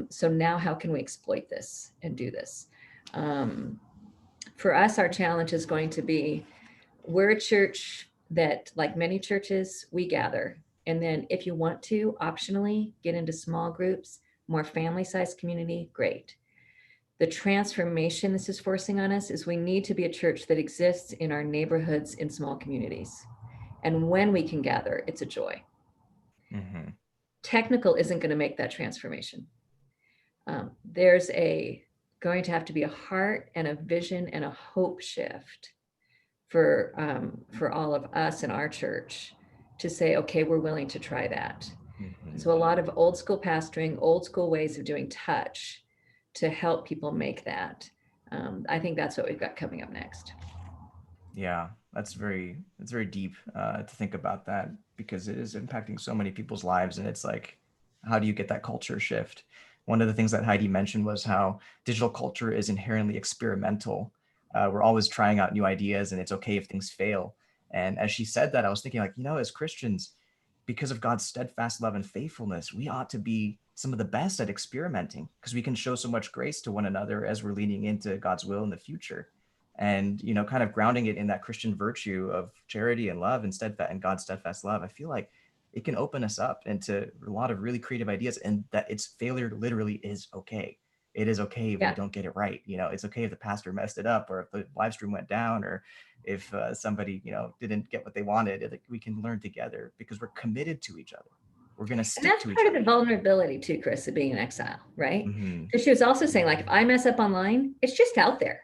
So now how can we exploit this and do this? For us, our challenge is going to be, we're a church that, like many churches, we gather. And then if you want to optionally get into small groups, more family-sized community, great. The transformation this is forcing on us is we need to be a church that exists in our neighborhoods in small communities. And when we can gather, it's a joy. Technical isn't going to make that transformation. There's going to have to be a heart and a vision and a hope shift for all of us in our church to say, okay, we're willing to try that. So a lot of old school pastoring, old school ways of doing touch to help people make that. I think that's what we've got coming up next. Yeah, it's very deep to think about that, because it is impacting so many people's lives. And it's like, how do you get that culture shift? One of the things that Heidi mentioned was how digital culture is inherently experimental. We're always trying out new ideas, and it's okay if things fail. And as she said that, I was thinking, like, as Christians, because of God's steadfast love and faithfulness, we ought to be some of the best at experimenting, because we can show so much grace to one another as we're leaning into God's will in the future. And, kind of grounding it in that Christian virtue of charity and love and God's steadfast love, I feel like it can open us up into a lot of really creative ideas, and that its failure literally is okay. It is okay if we don't get it right. It's okay if the pastor messed it up, or if the live stream went down, or if somebody, didn't get what they wanted. We can learn together because we're committed to each other. We're going to stick to each other. And that's part of the vulnerability too, Chris, of being in exile, right? Mm-hmm. Because she was also saying, like, if I mess up online, it's just out there.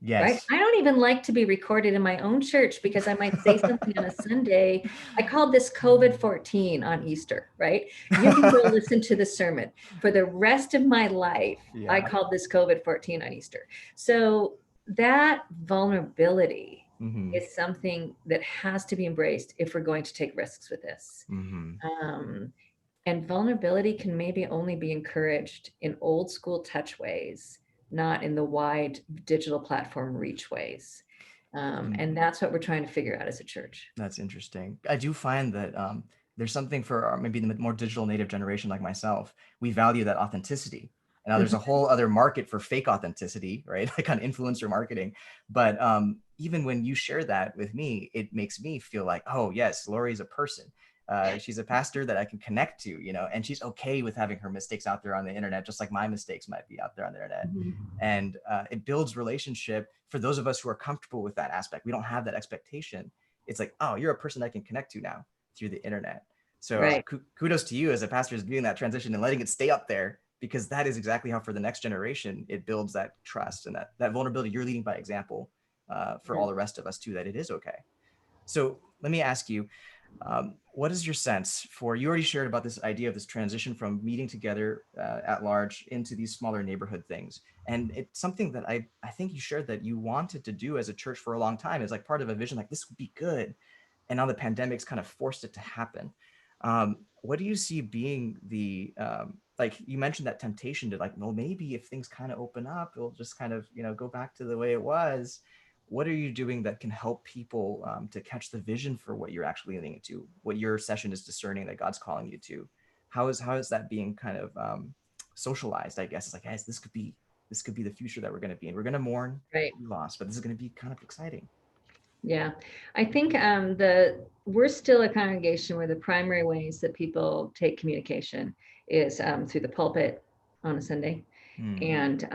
Yes. Right? I don't even like to be recorded in my own church because I might say something on a Sunday. I called this COVID-14 on Easter, right? You can go listen to the sermon. For the rest of my life, I called this COVID-14 on Easter. So that vulnerability is something that has to be embraced if we're going to take risks with this. And vulnerability can maybe only be encouraged in old school touch ways, not in the wide digital platform reach ways. And that's what we're trying to figure out as a church. That's interesting. I do find that there's something for maybe the more digital native generation like myself. We value that authenticity. And now there's a whole other market for fake authenticity, right? Like on influencer marketing. But even when you share that with me, it makes me feel like, oh yes, Lori's a person. She's a pastor that I can connect to, and she's okay with having her mistakes out there on the internet, just like my mistakes might be out there on the internet. And it builds relationship for those of us who are comfortable with that aspect. We don't have that expectation. It's like, oh, you're a person I can connect to now through the internet. So kudos to you as a pastor is doing that transition and letting it stay up there, because that is exactly how for the next generation, it builds that trust and that vulnerability. You're leading by example for all the rest of us too, that it is okay. So let me ask you, what is your sense for, you already shared about this idea of this transition from meeting together at large into these smaller neighborhood things. And it's something that I think you shared that you wanted to do as a church for a long time. It's like part of a vision, like this would be good. And now the pandemic's kind of forced it to happen. What do you see being the, like you mentioned that temptation to like, well, maybe if things kind of open up, it'll just kind of, go back to the way it was. What are you doing that can help people to catch the vision for what you're actually leaning into, what your session is discerning that God's calling you to? How is that being kind of socialized? I guess it's like, guys, this could be the future that we're going to be in. We're going to mourn loss, but this is going to be kind of exciting. Yeah, I think we're still a congregation where the primary ways that people take communication is through the pulpit on a Sunday And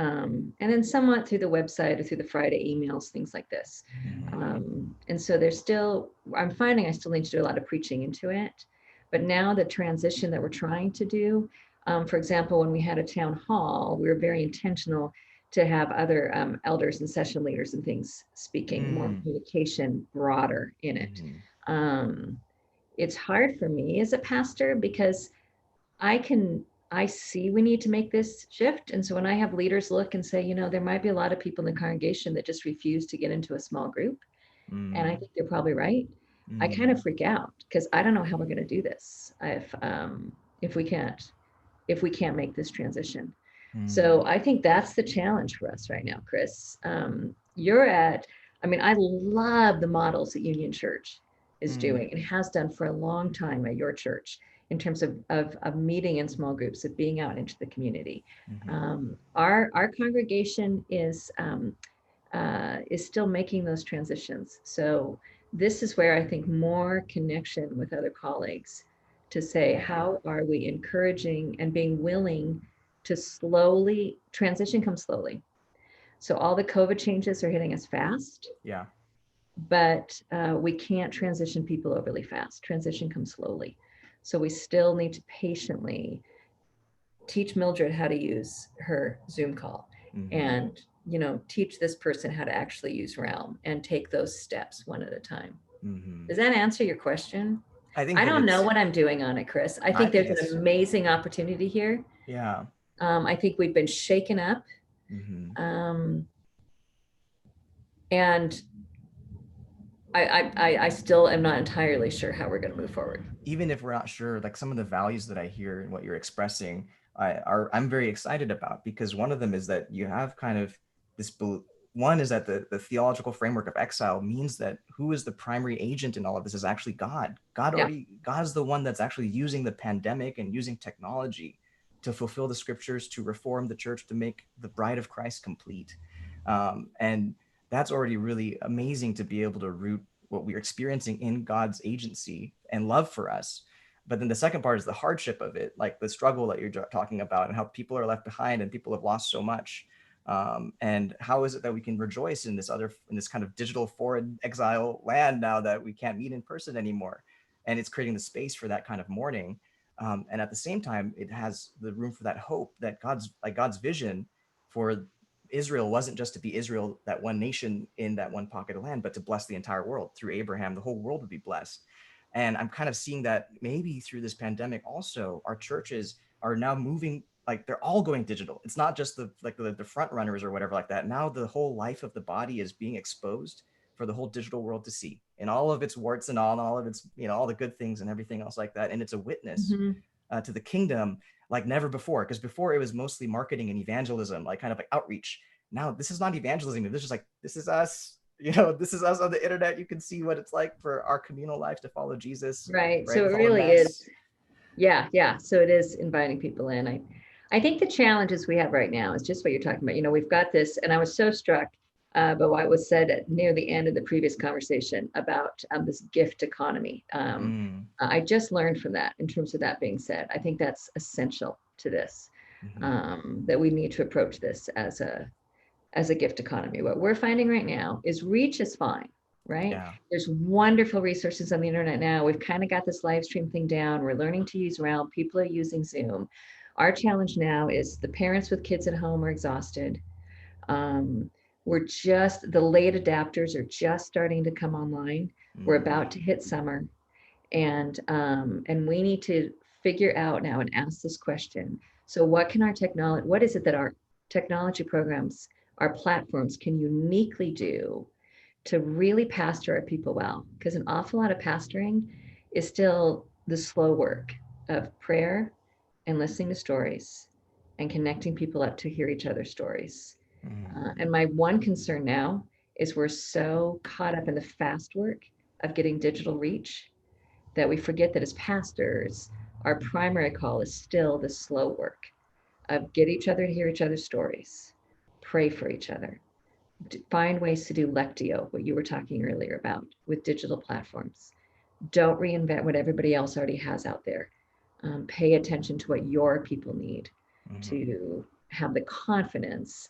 then somewhat through the website or through the Friday emails, things like this. And so I'm finding I still need to do a lot of preaching into it. But now the transition that we're trying to do, for example, when we had a town hall, we were very intentional to have other elders and session leaders and things speaking, more communication broader in it. It's hard for me as a pastor because I see we need to make this shift. And so when I have leaders look and say, there might be a lot of people in the congregation that just refuse to get into a small group. And I think they're probably right. I kind of freak out because I don't know how we're going to do this if we can't make this transition. So I think that's the challenge for us right now, Chris. I love the models that Union Church is doing and has done for a long time at your church in terms of meeting in small groups, of being out into the community. Our congregation is still making those transitions. So this is where I think more connection with other colleagues to say, how are we encouraging and being willing to transition comes slowly. So all the COVID changes are hitting us fast. Yeah. But we can't transition people overly fast. Transition comes slowly. So we still need to patiently teach Mildred how to use her Zoom call and, teach this person how to actually use Realm and take those steps one at a time. Does that answer your question? I don't know what I'm doing on it, Chris. I think there's an amazing opportunity here. Yeah. I think we've been shaken up. And I still am not entirely sure how we're going to move forward. Even if we're not sure, like some of the values that I hear and what you're expressing, I'm very excited about, because one of them is that you have kind of this. One is that the theological framework of Exile means that who is the primary agent in all of this is actually God. God is the one that's actually using the pandemic and using technology to fulfill the scriptures, to reform the church, to make the bride of Christ complete. And that's already really amazing to be able to root what we're experiencing in God's agency and love for us. But then the second part is the hardship of it, like the struggle that you're talking about and how people are left behind and people have lost so much. And how is it that we can rejoice in this kind of digital foreign exile land now that we can't meet in person anymore? And it's creating the space for that kind of mourning. And at the same time, it has the room for that hope that God's vision for Israel wasn't just to be Israel, that one nation in that one pocket of land, but to bless the entire world. Through Abraham, the whole world would be blessed. And I'm kind of seeing that maybe through this pandemic also, our churches are now moving, like they're all going digital. It's not just the front runners or whatever like that. Now the whole life of the body is being exposed for the whole digital world to see, and all of its warts and all of its, all the good things and everything else like that. And it's a witness to the kingdom like never before, because before it was mostly marketing and evangelism, like kind of like outreach. Now this is not evangelism. This is just like, this is us, this is us on the internet. You can see what it's like for our communal life to follow Jesus. Right. So it really is. Yeah. So it is inviting people in. I think the challenges we have right now is just what you're talking about. We've got this, and I was so struck by what was said near the end of the previous conversation about this gift economy. I just learned from that in terms of that being said. I think that's essential to this, that we need to approach this as a gift economy. What we're finding right now is reach is fine, right? Yeah. There's wonderful resources on the internet now. We've kind of got this live stream thing down. We're learning to use Realm. People are using Zoom. Our challenge now is the parents with kids at home are exhausted. The late adapters are just starting to come online. We're about to hit summer, and we need to figure out now and ask this question. So what is it that our technology programs, our platforms can uniquely do to really pastor our people well? Because an awful lot of pastoring is still the slow work of prayer and listening to stories and connecting people up to hear each other's stories. And my one concern now is we're so caught up in the fast work of getting digital reach that we forget that as pastors, our primary call is still the slow work of get each other to hear each other's stories, pray for each other, find ways to do lectio, what you were talking earlier about with digital platforms. Don't reinvent what everybody else already has out there. Pay attention to what your people need to have the confidence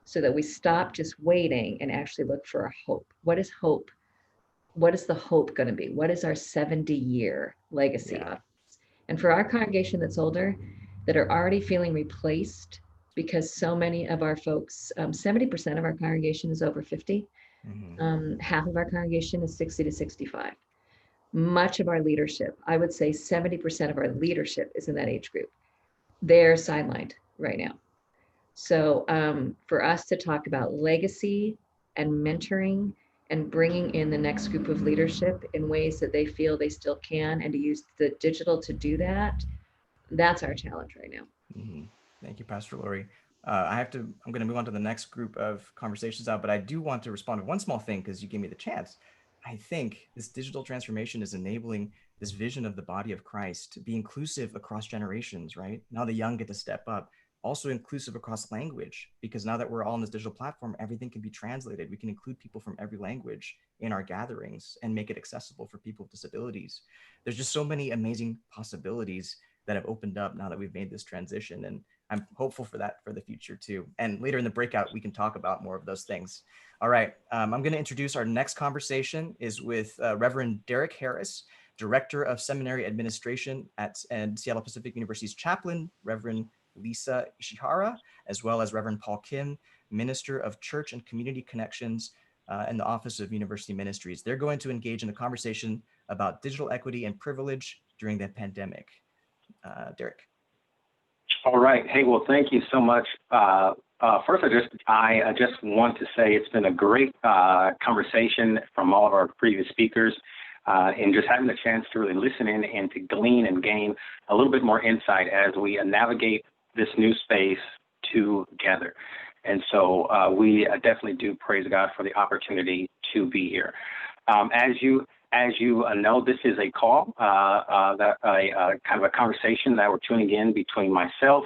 so that we stop just waiting and actually look for a hope. What is hope? What is the hope going to be? What is our 70-year legacy of? And for our congregation that's older, that are already feeling replaced because so many of our folks, 70% of our congregation is over 50. Half of our congregation is 60 to 65. Much of our leadership, I would say 70% of our leadership is in that age group. They're sidelined right now. So for us to talk about legacy and mentoring and bringing in the next group of leadership in ways that they feel they still can, and to use the digital to do that, that's our challenge right now. Thank you, Pastor Lori. I'm going to move on to the next group of conversations out, but I do want to respond to one small thing because you gave me the chance. I think this digital transformation is enabling this vision of the body of Christ to be inclusive across generations, right? Now the young get to step up, also inclusive across language, because now that we're all on this digital platform, everything can be translated. We can include people from every language in our gatherings and make it accessible for people with disabilities. There's just so many amazing possibilities that have opened up now that we've made this transition. And I'm hopeful for that for the future too. And later in the breakout, we can talk about more of those things. All right, I'm going to introduce our next conversation is with Reverend Derek Harris, Director of Seminary Administration at Seattle Pacific University's chaplain, Reverend Lisa Ishihara, as well as Reverend Paul Kim, Minister of Church and Community Connections in the Office of University Ministries. They're going to engage in a conversation about digital equity and privilege during the pandemic. Derek. All right. Hey, well, thank you so much. First, I just want to say it's been a great conversation from all of our previous speakers, and just having the chance to really listen in and to glean and gain a little bit more insight as we navigate this new space together. And so we definitely do praise God for the opportunity to be here. As you know, this is a call, kind of a conversation that we're tuning in between myself,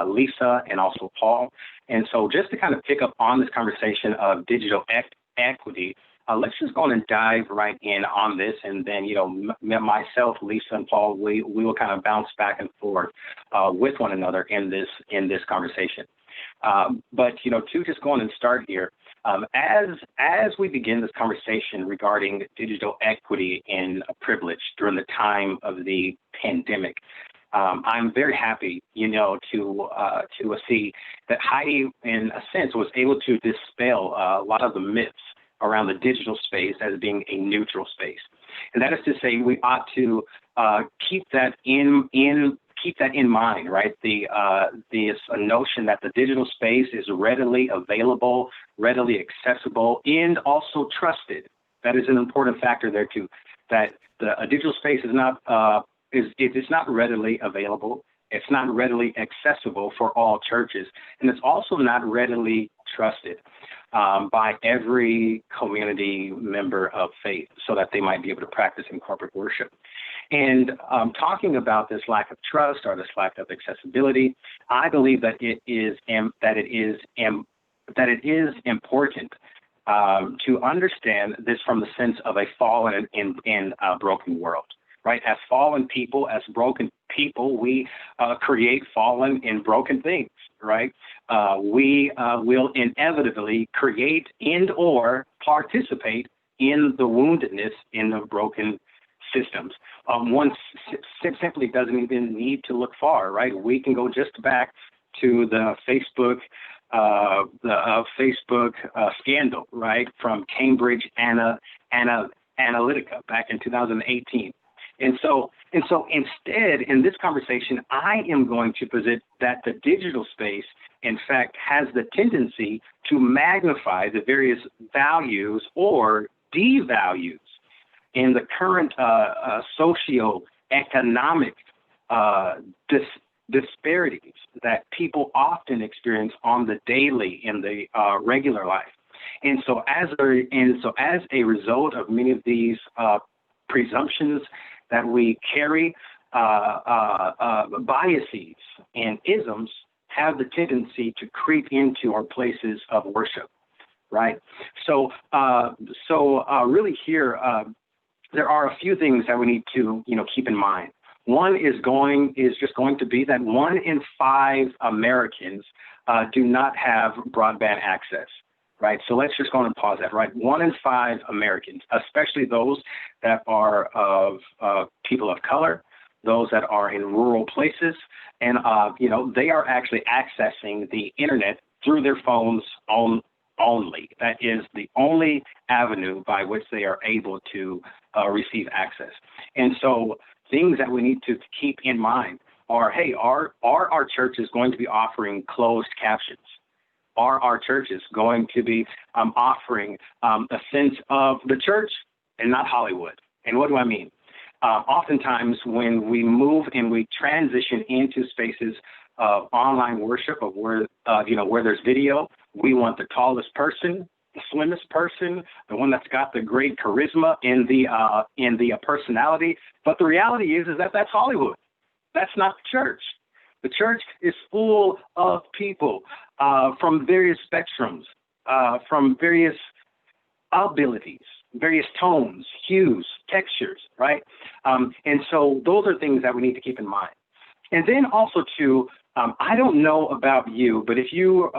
Lisa, and also Paul. And so just to kind of pick up on this conversation of digital equity, let's just go on and dive right in on this. And then, myself, Lisa, and Paul, we will kind of bounce back and forth with one another in this conversation. But to just go on and start here, as we begin this conversation regarding digital equity and privilege during the time of the pandemic, I'm very happy, to see that Heidi, in a sense, was able to dispel a lot of the myths around the digital space as being a neutral space. And that is to say, we ought to keep that in mind, right? This notion that the digital space is readily available, readily accessible, and also trusted. That is an important factor there too. That the digital space is not readily available. It's not readily accessible for all churches, and it's also not readily trusted by every community member of faith, so that they might be able to practice in corporate worship. And talking about this lack of trust or this lack of accessibility, I believe that it is important to understand this from the sense of a fallen and broken world, right? As fallen people, as broken people, we create fallen and broken things, right? We will inevitably create and or participate in the woundedness in the broken systems. One simply doesn't even need to look far, right? We can go just back to the Facebook scandal, right, from Cambridge Analytica back in 2018. And so instead, in this conversation, I am going to posit that the digital space, in fact, has the tendency to magnify the various values or devalues in the current socioeconomic disparities that people often experience on the daily in the regular life. And so as a result of many of these presumptions that we carry, biases and isms have the tendency to creep into our places of worship, right? So really here, there are a few things that we need to, keep in mind. One is just going to be that 1 in 5 Americans do not have broadband access, right? So let's just go and pause that, right? 1 in 5 Americans, especially those that are of people of color, those that are in rural places, and they are actually accessing the internet through their phones only. That is the only avenue by which they are able to receive access. And so things that we need to keep in mind are, hey, are our churches going to be offering closed captions? Are our churches going to be offering a sense of the church and not Hollywood? And what do I mean? Oftentimes when we move and we transition into spaces of online worship, of where there's video, we want the tallest person, the slimmest person, the one that's got the great charisma in the personality. But the reality is that that's Hollywood. That's not the church. The church is full of people from various spectrums, from various abilities, various tones, hues, textures, right? And so those are things that we need to keep in mind. And then also too, I don't know about you, but if you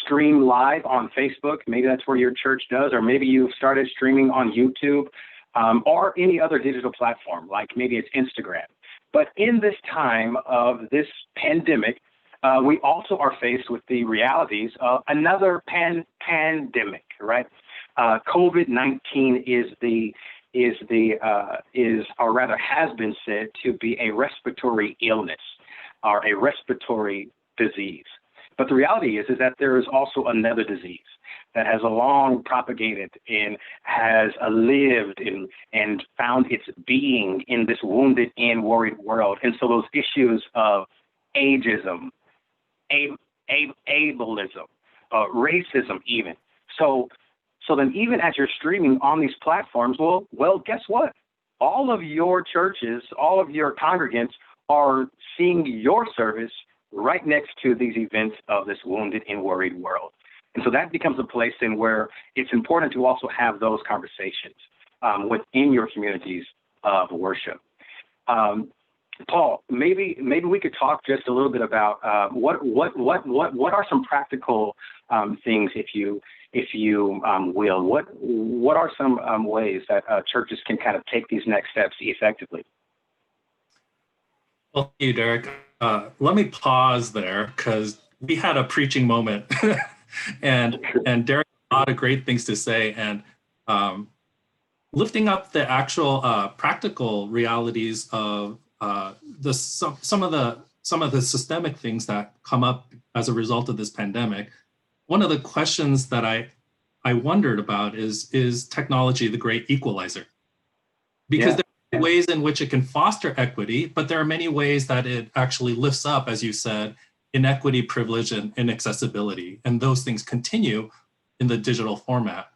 stream live on Facebook, maybe that's where your church does, or maybe you've started streaming on YouTube or any other digital platform, like maybe it's Instagram. But in this time of this pandemic, we also are faced with the realities of another pandemic, right? COVID-19 or rather has been said to be a respiratory illness or a respiratory disease. But the reality is that there is also another disease that has long propagated and has lived and found its being in this wounded and worried world. And so those issues of ageism, ableism, racism even. So then even as you're streaming on these platforms, well, guess what? All of your churches, all of your congregants are seeing your service right next to these events of this wounded and worried world. And so that becomes a place in where it's important to also have those conversations within your communities of worship. Paul, maybe we could talk just a little bit about what are some practical things, if you will. What are some ways that churches can kind of take these next steps effectively? Well, thank you, Derek. Let me pause there because we had a preaching moment, and Derek had a lot of great things to say, and lifting up the actual practical realities of some of the systemic things that come up as a result of this pandemic. One of the questions that I wondered about is technology the great equalizer? Because there are ways in which it can foster equity, but there are many ways that it actually lifts up, as you said, inequity, privilege, and inaccessibility. And those things continue in the digital format.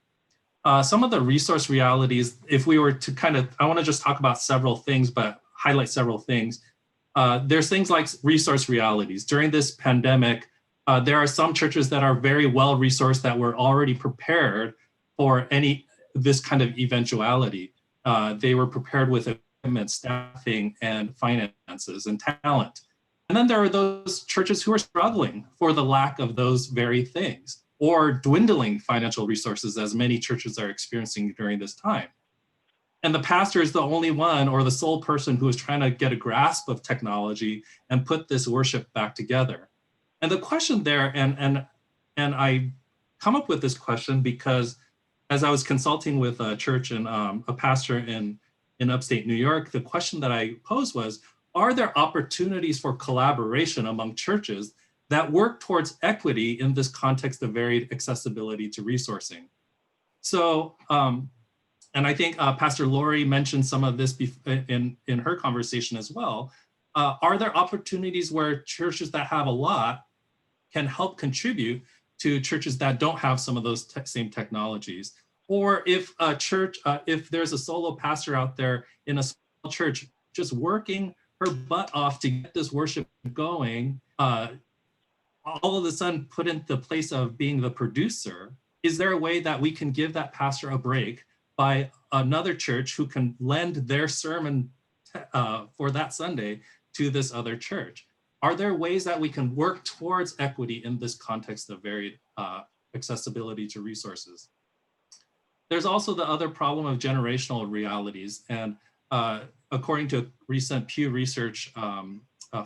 Some of the resource realities, if we were to I want to just talk about several things, but highlight several things. There's things like resource realities. During this pandemic, there are some churches that are very well resourced that were already prepared for this kind of eventuality. They were prepared with equipment, staffing, and finances and talent. And then there are those churches who are struggling for the lack of those very things, or dwindling financial resources, as many churches are experiencing during this time. And the pastor is the only one or the sole person who is trying to get a grasp of technology and put this worship back together. And the question there, and I come up with this question because as I was consulting with a church and a pastor in upstate New York, the question that I posed was, are there opportunities for collaboration among churches that work towards equity in this context of varied accessibility to resourcing? So, and I think Pastor Lori mentioned some of this in her conversation as well. Are there opportunities where churches that have a lot can help contribute to churches that don't have some of those same technologies? Or if a church, if there's a solo pastor out there in a small church just working her butt off to get this worship going, all of a sudden put in the place of being the producer, is there a way that we can give that pastor a break by another church who can lend their sermon for that Sunday to this other church? Are there ways that we can work towards equity in this context of varied accessibility to resources? There's also the other problem of generational realities. And according to recent Pew Research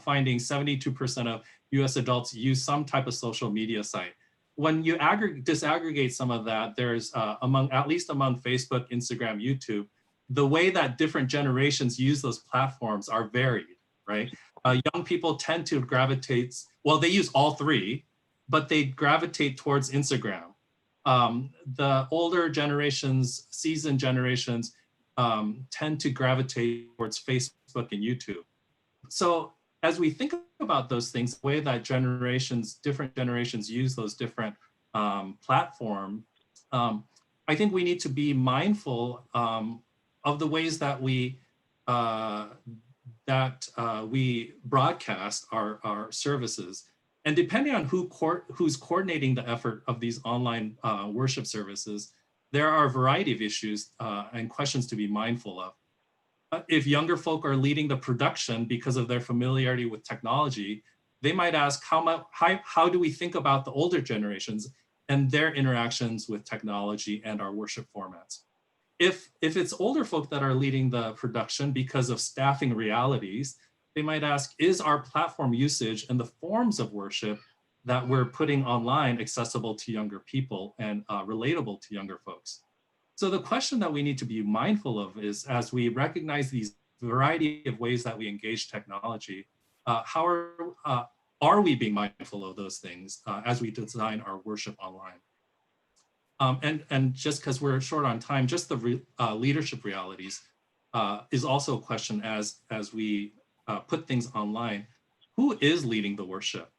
findings, 72% of US adults use some type of social media site. When you disaggregate some of that, there's at least among Facebook, Instagram, YouTube, the way that different generations use those platforms are varied, right? Young people tend to gravitate, well, they use all three, but they gravitate towards Instagram. The older generations, seasoned generations, tend to gravitate towards Facebook and YouTube. So as we think about those things, the way that different generations use those different platforms, I think we need to be mindful of the ways that we broadcast our services. And depending on who's coordinating the effort of these online worship services, there are a variety of issues and questions to be mindful of. If younger folk are leading the production because of their familiarity with technology, they might ask, how do we think about the older generations and their interactions with technology and our worship formats? If it's older folk that are leading the production because of staffing realities, they might ask, is our platform usage and the forms of worship that we're putting online accessible to younger people and relatable to younger folks? So the question that we need to be mindful of is, as we recognize these variety of ways that we engage technology, how are we being mindful of those things as we design our worship online? And just because we're short on time, just the leadership realities is also a question as we put things online. Who is leading the worship?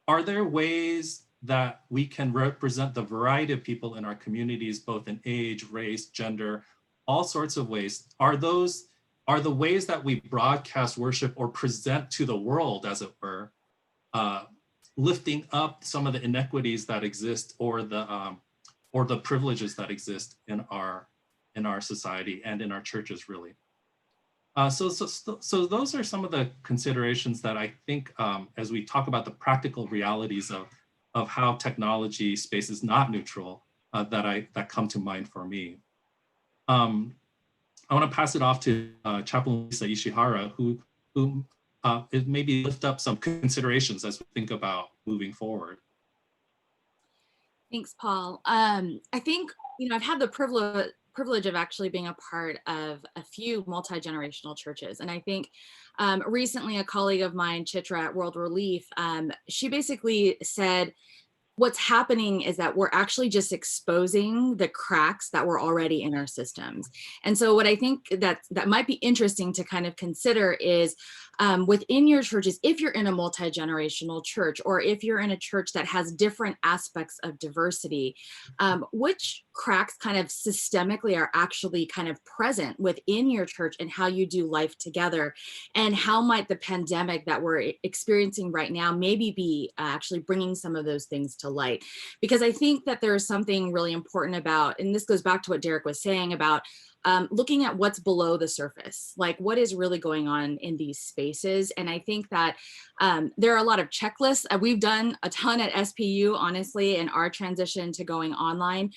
Are there ways that we can represent the variety of people in our communities, both in age, race, gender, all sorts of ways? Are the ways that we broadcast worship or present to the world, as it were, lifting up some of the inequities that exist or the privileges that exist in our society and in our churches, really? So those are some of the considerations that I think, as we talk about the practical realities of how technology space is not neutral, that come to mind for me. I want to pass it off to Chaplain Lisa Ishihara, who maybe lift up some considerations as we think about moving forward. Thanks, Paul. I think, I've had the privilege of actually being a part of a few multi-generational churches. And I think recently a colleague of mine, Chitra at World Relief, she basically said, what's happening is that we're actually just exposing the cracks that were already in our systems. And so what I think that might be interesting to kind of consider is within your churches, if you're in a multi-generational church, or if you're in a church that has different aspects of diversity, which cracks kind of systemically are actually kind of present within your church and how you do life together, and how might the pandemic that we're experiencing right now maybe be actually bringing some of those things to light? Because I think that there is something really important about, and this goes back to what Derek was saying about looking at what's below the surface, like what is really going on in these spaces. And I think that there are a lot of checklists. We've done a ton at SPU, honestly, in our transition to going online.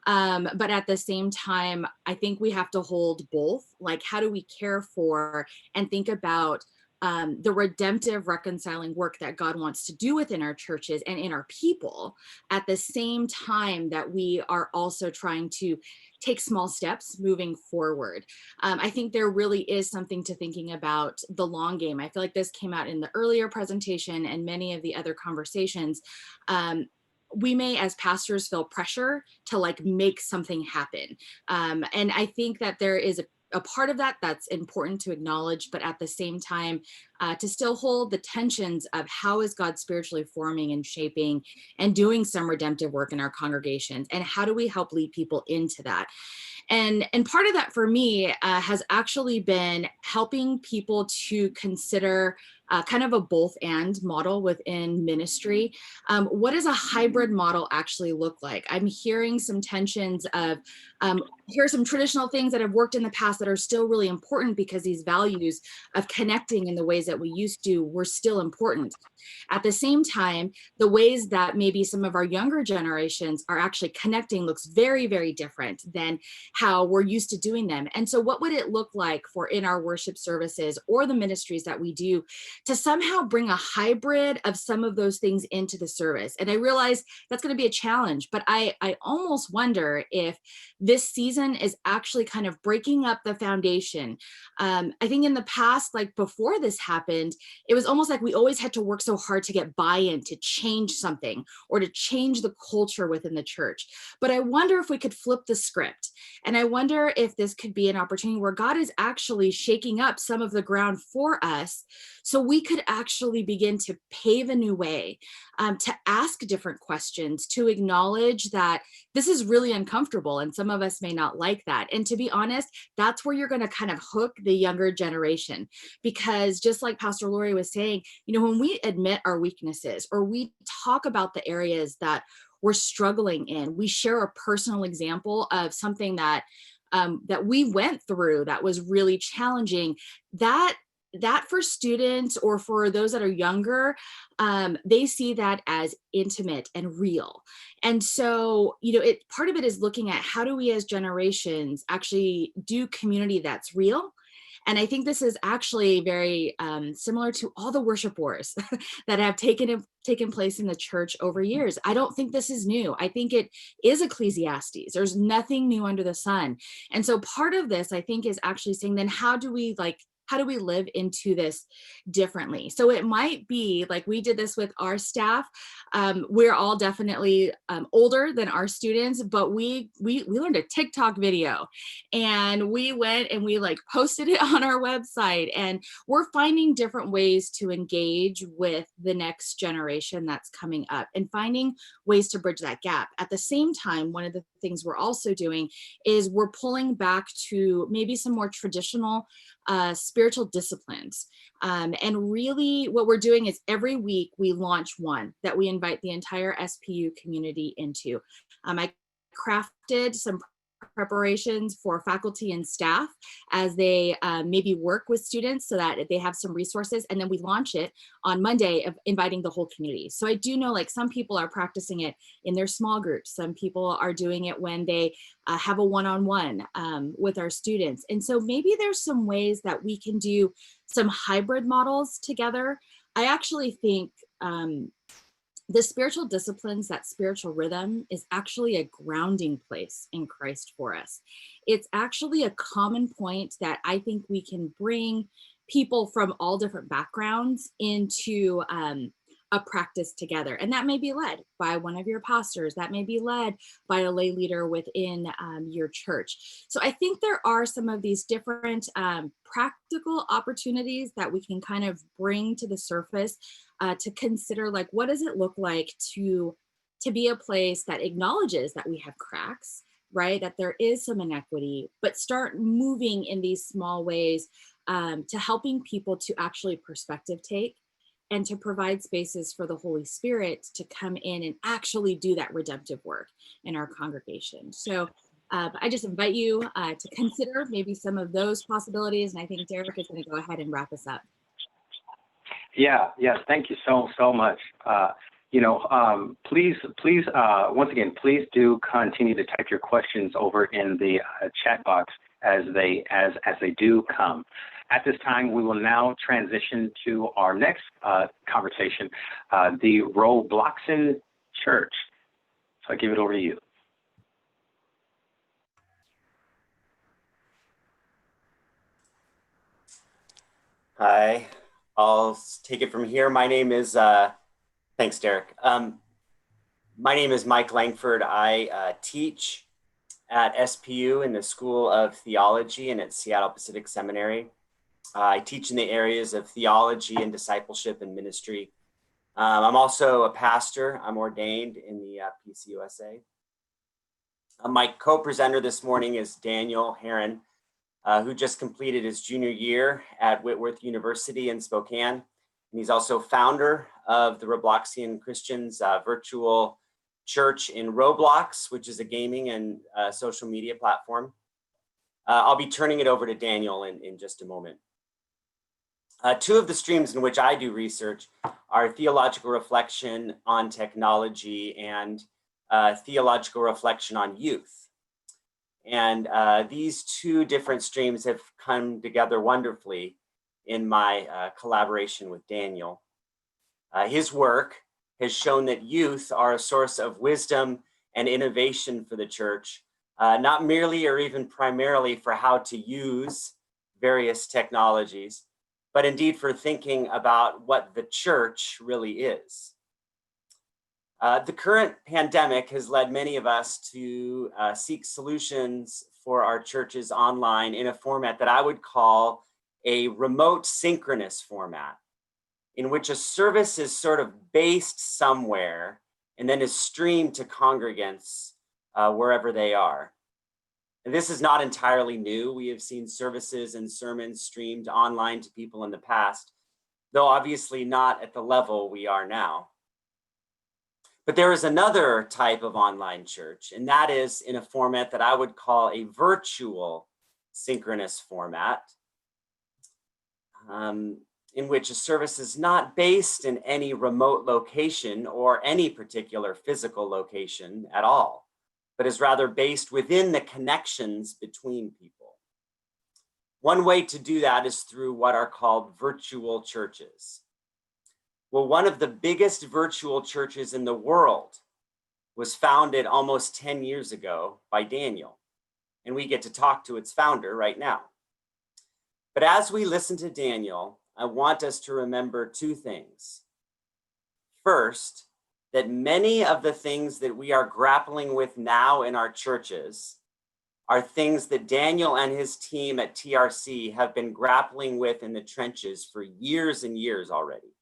But at the same time, I think we have to hold both. Like, how do we care for and think about the redemptive, reconciling work that God wants to do within our churches and in our people, at the same time that we are also trying to take small steps moving forward. I think there really is something to thinking about the long game. I feel like this came out in the earlier presentation and many of the other conversations. We may, as pastors, feel pressure to like make something happen. And I think that there is a part of that that's important to acknowledge, but at the same time, to still hold the tensions of how is God spiritually forming and shaping and doing some redemptive work in our congregations, and how do we help lead people into that? And part of that for me has actually been helping people to consider kind of a both and model within ministry. What does a hybrid model actually look like? I'm hearing some tensions of, here are some traditional things that have worked in the past that are still really important because these values of connecting in the ways that we used to were still important. At the same time, the ways that maybe some of our younger generations are actually connecting looks very, very different than how we're used to doing them. And so what would it look like for in our worship services or the ministries that we do to somehow bring a hybrid of some of those things into the service? And I realize that's going to be a challenge, but I almost wonder if this season is actually kind of breaking up the foundation. I think in the past, like before this happened, it was almost like we always had to work so hard to get buy-in to change something or to change the culture within the church. But I wonder if we could flip the script. And I wonder if this could be an opportunity where God is actually shaking up some of the ground for us so we could actually begin to pave a new way, to ask different questions, to acknowledge that this is really uncomfortable and some of us may not like that. And to be honest, that's where you're going to kind of hook the younger generation, because just like Pastor Lori was saying, when we admit our weaknesses or we talk about the areas that we're struggling in, we share a personal example of something that that we went through that was really challenging, that for students or for those that are younger, they see that as intimate and real. And so, part of it is looking at how do we as generations actually do community that's real. And I think this is actually very similar to all the worship wars that have taken place in the church over years. I don't think this is new. I think it is Ecclesiastes. There's nothing new under the sun. And so part of this, I think, is actually saying, then how do we live into this differently? So it might be like we did this with our staff. We're all definitely older than our students, but we learned a TikTok video and we went and we posted it on our website, and we're finding different ways to engage with the next generation that's coming up and finding ways to bridge that gap. At the same time, one of the things we're also doing is we're pulling back to maybe some more traditional spiritual disciplines. And really what we're doing is every week we launch one that we invite the entire SPU community into. I crafted some preparations for faculty and staff as they maybe work with students so that they have some resources, and then we launch it on Monday of inviting the whole community. So I do know some people are practicing it in their small groups. Some people are doing it when they have a one-on-one with our students. And so maybe there's some ways that we can do some hybrid models together. I actually think the spiritual disciplines, that spiritual rhythm, is actually a grounding place in Christ for us. It's actually a common point that I think we can bring people from all different backgrounds into a practice together. And that may be led by one of your pastors, that may be led by a lay leader within your church. So I think there are some of these different practical opportunities that we can kind of bring to the surface to consider, what does it look like to be a place that acknowledges that we have cracks, right? That there is some inequity, but start moving in these small ways to helping people to actually perspective take and to provide spaces for the Holy Spirit to come in and actually do that redemptive work in our congregation. So I just invite you to consider maybe some of those possibilities. And I think Derek is going to go ahead and wrap us up. Yes, thank you so much. Please, once again, please do continue to type your questions over in the chat box as they do come. At this time, we will now transition to our next conversation, the Robloxen Church. So I give it over to you. Hi, I'll take it from here. My name is, thanks, Derek. My name is Mike Langford. I teach at SPU in the School of Theology and at Seattle Pacific Seminary. I teach in the areas of theology and discipleship and ministry. I'm also a pastor. I'm ordained in the PCUSA. My co-presenter this morning is Daniel Herron, who just completed his junior year at Whitworth University in Spokane. And he's also founder of the Robloxian Christians virtual church in Roblox, which is a gaming and social media platform. I'll be turning it over to Daniel in just a moment. Two of the streams in which I do research are theological reflection on technology and theological reflection on youth. And these two different streams have come together wonderfully in my collaboration with Daniel. His work has shown that youth are a source of wisdom and innovation for the church, not merely or even primarily for how to use various technologies, but indeed for thinking about what the church really is. The current pandemic has led many of us to seek solutions for our churches online in a format that I would call a remote synchronous format, in which a service is sort of based somewhere and then is streamed to congregants wherever they are. And this is not entirely new. We have seen services and sermons streamed online to people in the past, though obviously not at the level we are now. But there is another type of online church, and that is in a format that I would call a virtual synchronous format, in which a service is not based in any remote location or any particular physical location at all, but is rather based within the connections between people. One way to do that is through what are called virtual churches. Well, one of the biggest virtual churches in the world was founded almost 10 years ago by Daniel, and we get to talk to its founder right now. But as we listen to Daniel, I want us to remember two things. First, that many of the things that we are grappling with now in our churches are things that Daniel and his team at TRC have been grappling with in the trenches for years and years already.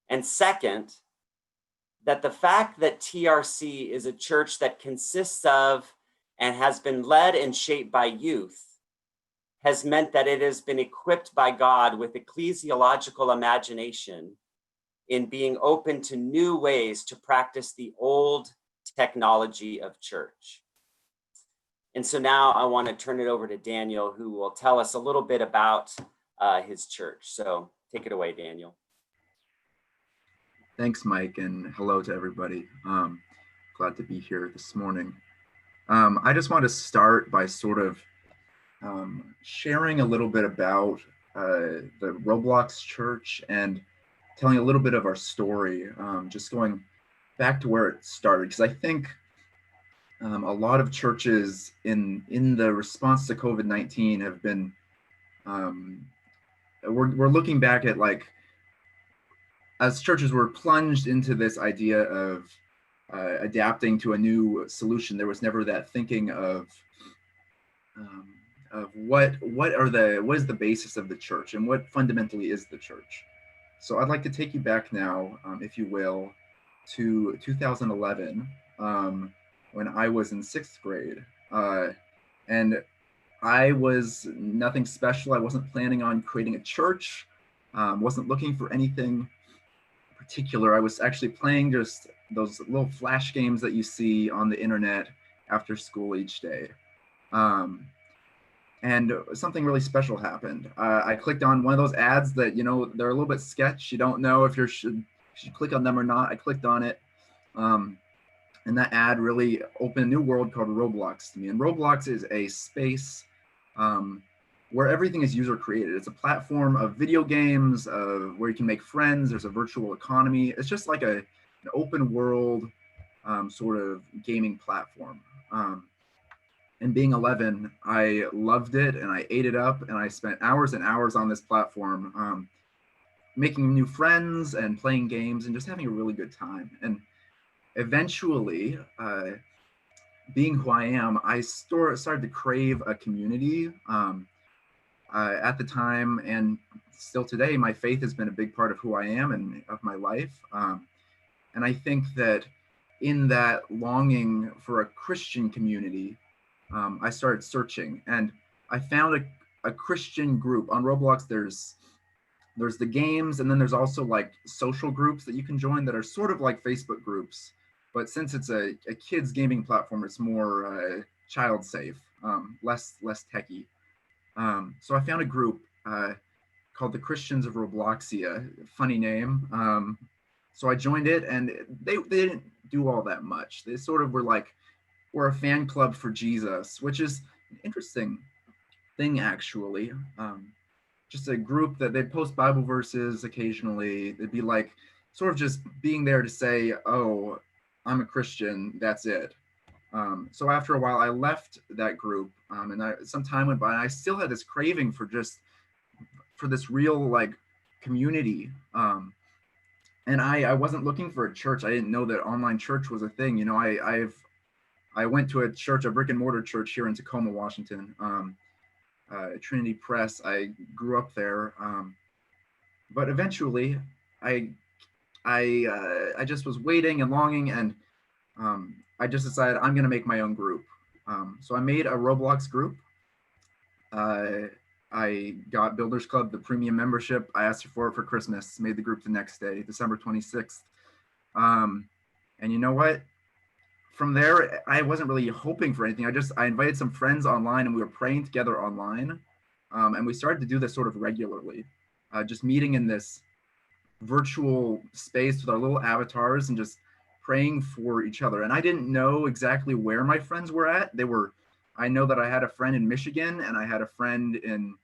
And second, that the fact that TRC is a church that consists of and has been led and shaped by youth has meant that it has been equipped by God with ecclesiological imagination in being open to new ways to practice the old technology of church. And so now I want to turn it over to Daniel, who will tell us a little bit about his church. So take it away, Daniel. Thanks, Mike, and hello to everybody. Glad to be here this morning. I just want to start by sort of sharing a little bit about the Roblox church and telling a little bit of our story, just going back to where it started, because I think a lot of churches in the response to COVID-19 have been, we're looking back at, like, as churches were plunged into this idea of adapting to a new solution, there was never that thinking of what is the basis of the church and what fundamentally is the church. So I'd like to take you back now, if you will, to 2011, when I was in 6th grade. And I was nothing special. I wasn't planning on creating a church, wasn't looking for anything particular. I was actually playing just those little flash games that you see on the internet after school each day. And something really special happened. I clicked on one of those ads that, you know, they're a little bit sketch. You don't know if you should click on them or not. I clicked on it. And that ad really opened a new world called Roblox to me. And Roblox is a space where everything is user created. It's a platform of video games, where you can make friends. There's a virtual economy. It's just like an open world sort of gaming platform. And being 11, I loved it and I ate it up, and I spent hours and hours on this platform, making new friends and playing games and just having a really good time. And eventually, being who I am, I started to crave a community. At the time, and still today, my faith has been a big part of who I am and of my life. And I think that in that longing for a Christian community, I started searching, and I found a Christian group on Roblox. There's there's the games, and then there's also like social groups that you can join that are sort of like Facebook groups. But since it's a kids gaming platform, it's more child safe, less techy. So I found a group called the Christians of Robloxia, funny name. So I joined it, and they didn't do all that much. They sort of were like, we're a fan club for Jesus, which is an interesting thing, actually. Just a group that they'd post Bible verses occasionally. They'd be like, sort of just being there to say, oh, I'm a Christian, that's it. So after a while, I left that group, and some time went by, and I still had this craving for this real like community. And I wasn't looking for a church. I didn't know that online church was a thing. You know, I went to a church, a brick and mortar church here in Tacoma, Washington, Trinity Press. I grew up there, but eventually, I just was waiting and longing, and I just decided I'm gonna make my own group. So I made a Roblox group. I got Builders Club, the premium membership. I asked for it for Christmas, made the group the next day, December 26th. And you know what? From there, I wasn't really hoping for anything. I invited some friends online, and we were praying together online. And we started to do this sort of regularly, just meeting in this virtual space with our little avatars and just praying for each other. And I didn't know exactly where my friends were at. I know that I had a friend in Michigan, and I had a friend in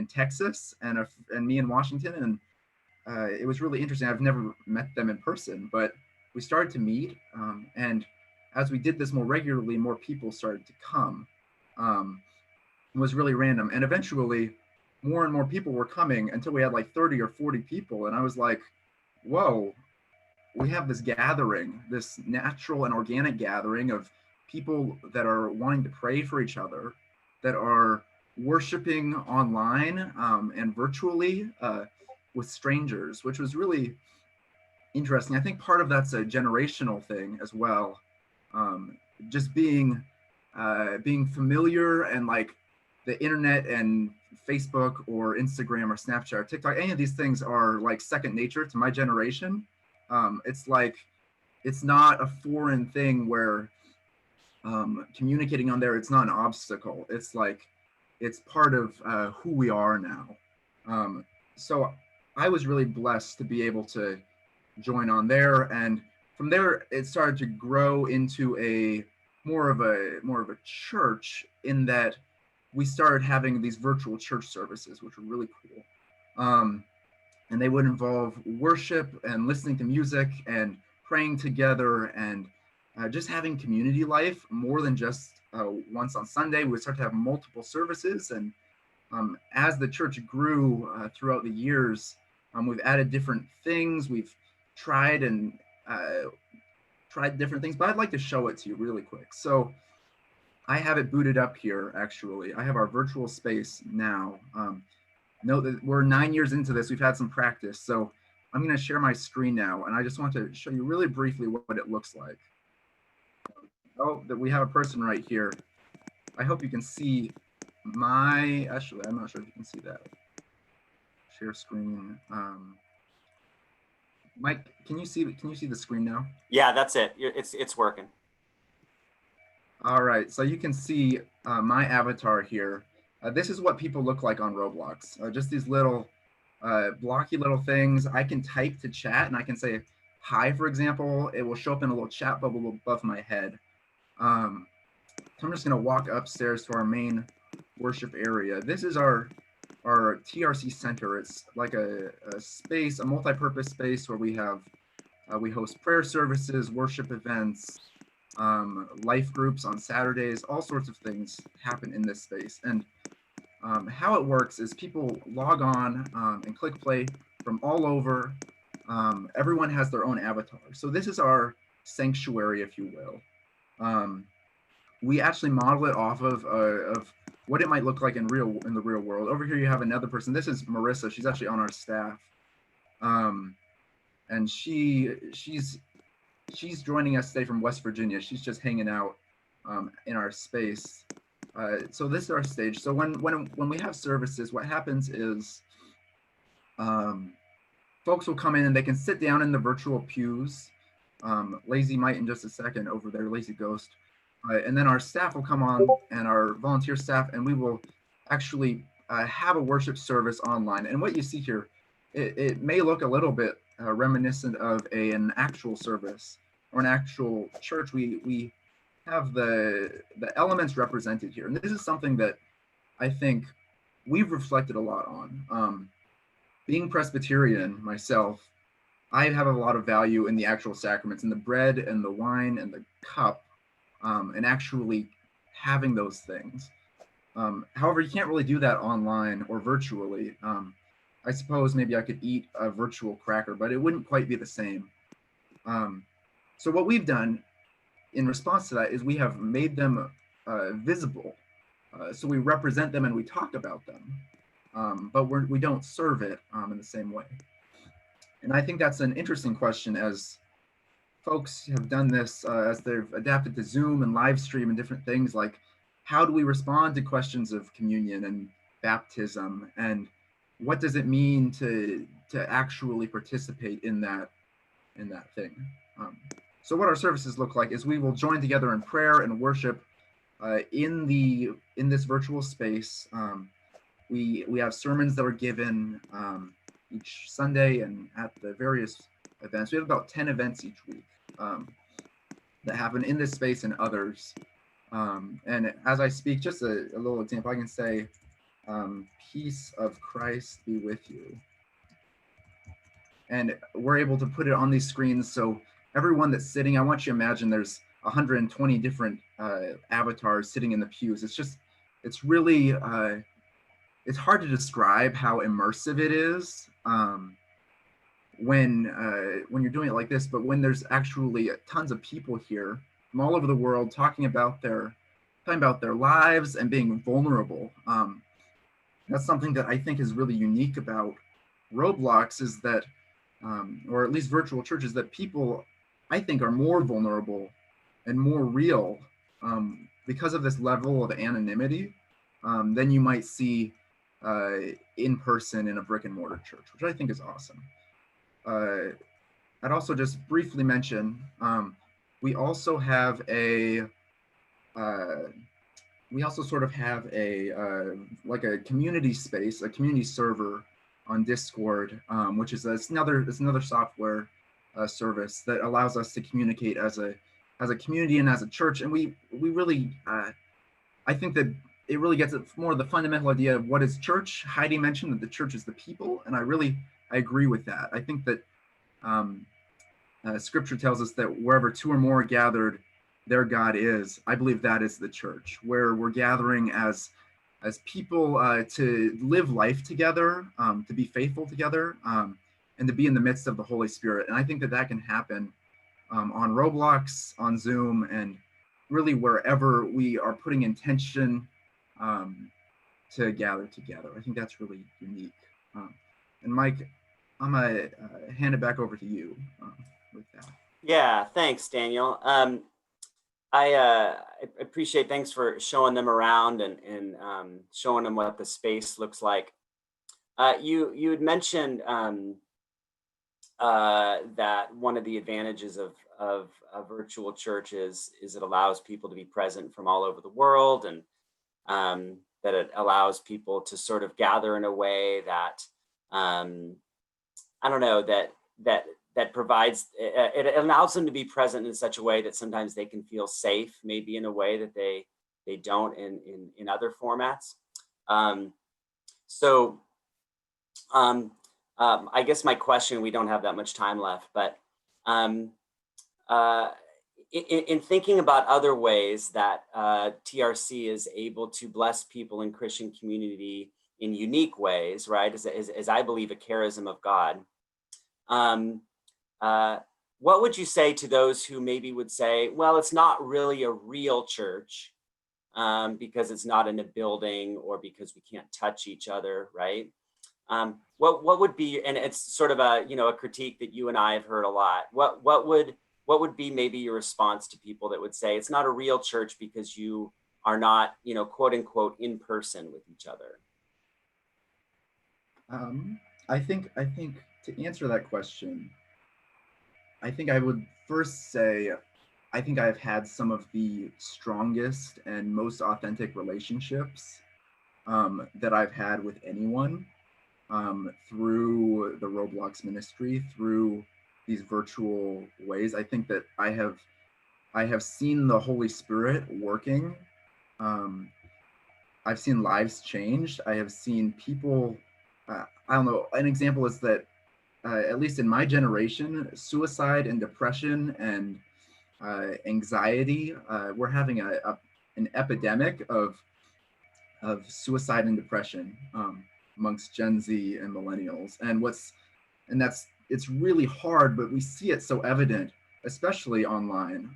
Texas, and me in Washington. And it was really interesting. I've never met them in person, but we started to meet. And as we did this more regularly, more people started to come. It was really random. And eventually, more and more people were coming until we had like 30 or 40 people. And I was like, whoa, we have this gathering, this natural and organic gathering of people that are wanting to pray for each other, that are worshiping online and virtually with strangers, which was really interesting. I think part of that's a generational thing as well. Just being familiar, and like the internet and Facebook or Instagram or Snapchat or TikTok, any of these things are like second nature to my generation. It's like, it's not a foreign thing where communicating on there, it's not an obstacle. It's like, it's part of who we are now. So I was really blessed to be able to join on there, and from there it started to grow into a more of a church, in that we started having these virtual church services, which were really cool. And they would involve worship and listening to music and praying together, and just having community life more than just once on Sunday. We would start to have multiple services, and as the church grew throughout the years, we've added different things. We've tried different things, but I'd like to show it to you really quick. So I have it booted up here, actually. I have our virtual space now. Note that we're 9 years into this. We've had some practice. So I'm going to share my screen now, and I just want to show you really briefly what it looks like. Oh, that we have a person right here. I hope you can see actually, I'm not sure if you can see that. Share screen. Mike, can you see the screen now? Yeah, that's it. It's working. All right, so you can see my avatar here. This is what people look like on Roblox. Just these little blocky little things. I can type to chat, and I can say hi, for example. It will show up in a little chat bubble above my head. So I'm just gonna walk upstairs to our main worship area. This is our TRC center. It's like a space, a multi-purpose space where we have we host prayer services, worship events, life groups on Saturdays. All sorts of things happen in this space. And how it works is people log on and click play from all over. Everyone has their own avatar. So this is our sanctuary, if you will. We actually model it off of what it might look like in the real world. Over here you have another person. This is Marissa. She's actually on our staff, and she's joining us today from West Virginia. She's just hanging out in our space. So this is our stage. So when we have services, what happens is folks will come in and they can sit down in the virtual pews. Lazy might in just a second over there, Lazy Ghost. And then our staff will come on, and our volunteer staff, and we will actually have a worship service online. And what you see here, it may look a little bit reminiscent of an actual service or an actual church. We have the elements represented here. And this is something that I think we've reflected a lot on. Being Presbyterian myself, I have a lot of value in the actual sacraments, in the bread and the wine and the cup, and actually having those things. However, you can't really do that online or virtually. I suppose maybe I could eat a virtual cracker, but it wouldn't quite be the same. So what we've done in response to that is we have made them visible. So we represent them and we talk about them, but we don't serve it in the same way. And I think that's an interesting question, as folks have done this, as they've adapted to Zoom and live stream and different things. Like, how do we respond to questions of communion and baptism, and what does it mean to actually participate in that thing? So what our services look like is we will join together in prayer and worship in this virtual space. We have sermons that are given each Sunday and at the various events. We have about 10 events each week that happen in this space and others. And as I speak, just a little example, I can say, peace of Christ be with you. And we're able to put it on these screens. So everyone that's sitting, I want you to imagine there's 120 different avatars sitting in the pews. It's really, it's hard to describe how immersive it is when you're doing it like this, but when there's actually tons of people here from all over the world talking about their lives and being vulnerable. That's something that I think is really unique about Roblox, is that, or at least virtual churches, that people, I think, are more vulnerable and more real because of this level of anonymity than you might see in person in a brick and mortar church, which I think is awesome. I'd also just briefly mention, we also have sort of have like a community space, a community server on Discord, which is another software service that allows us to communicate as a community and as a church. And we really, I think that it really gets at more of the fundamental idea of what is church. Heidi mentioned that the church is the people, and I agree with that. I think that Scripture tells us that wherever two or more are gathered, there God is. I believe that is the church, where we're gathering as people to live life together, to be faithful together, and to be in the midst of the Holy Spirit. And I think that can happen on Roblox, on Zoom, and really wherever we are putting intention to gather together. I think that's really unique. And Mike, I'm gonna hand it back over to you with that. Yeah, thanks, Daniel. I appreciate, thanks for showing them around and showing them what the space looks like. You had mentioned that one of the advantages of a virtual church is it allows people to be present from all over the world, and that it allows people to sort of gather in a way that, I don't know, that provides, it allows them to be present in such a way that sometimes they can feel safe, maybe in a way that they don't in other formats. I guess my question, we don't have that much time left, but in thinking about other ways that TRC is able to bless people in Christian community in unique ways, right, as I believe a charism of God, what would you say to those who maybe would say, well, it's not really a real church because it's not in a building, or because we can't touch each other, right? What would be, and it's sort of a critique that you and I have heard a lot. What would be maybe your response to people that would say it's not a real church because you are not, quote unquote, in person with each other? I think to answer that question, I think I would first say, I think I've had some of the strongest and most authentic relationships that I've had with anyone through the Roblox ministry, through these virtual ways. I think that I have seen the Holy Spirit working. I've seen lives changed. I have seen people, I don't know, an example is that at least in my generation, suicide and depression and anxiety, we're having an epidemic of suicide and depression amongst Gen Z and millennials. And it's really hard, but we see it so evident, especially online.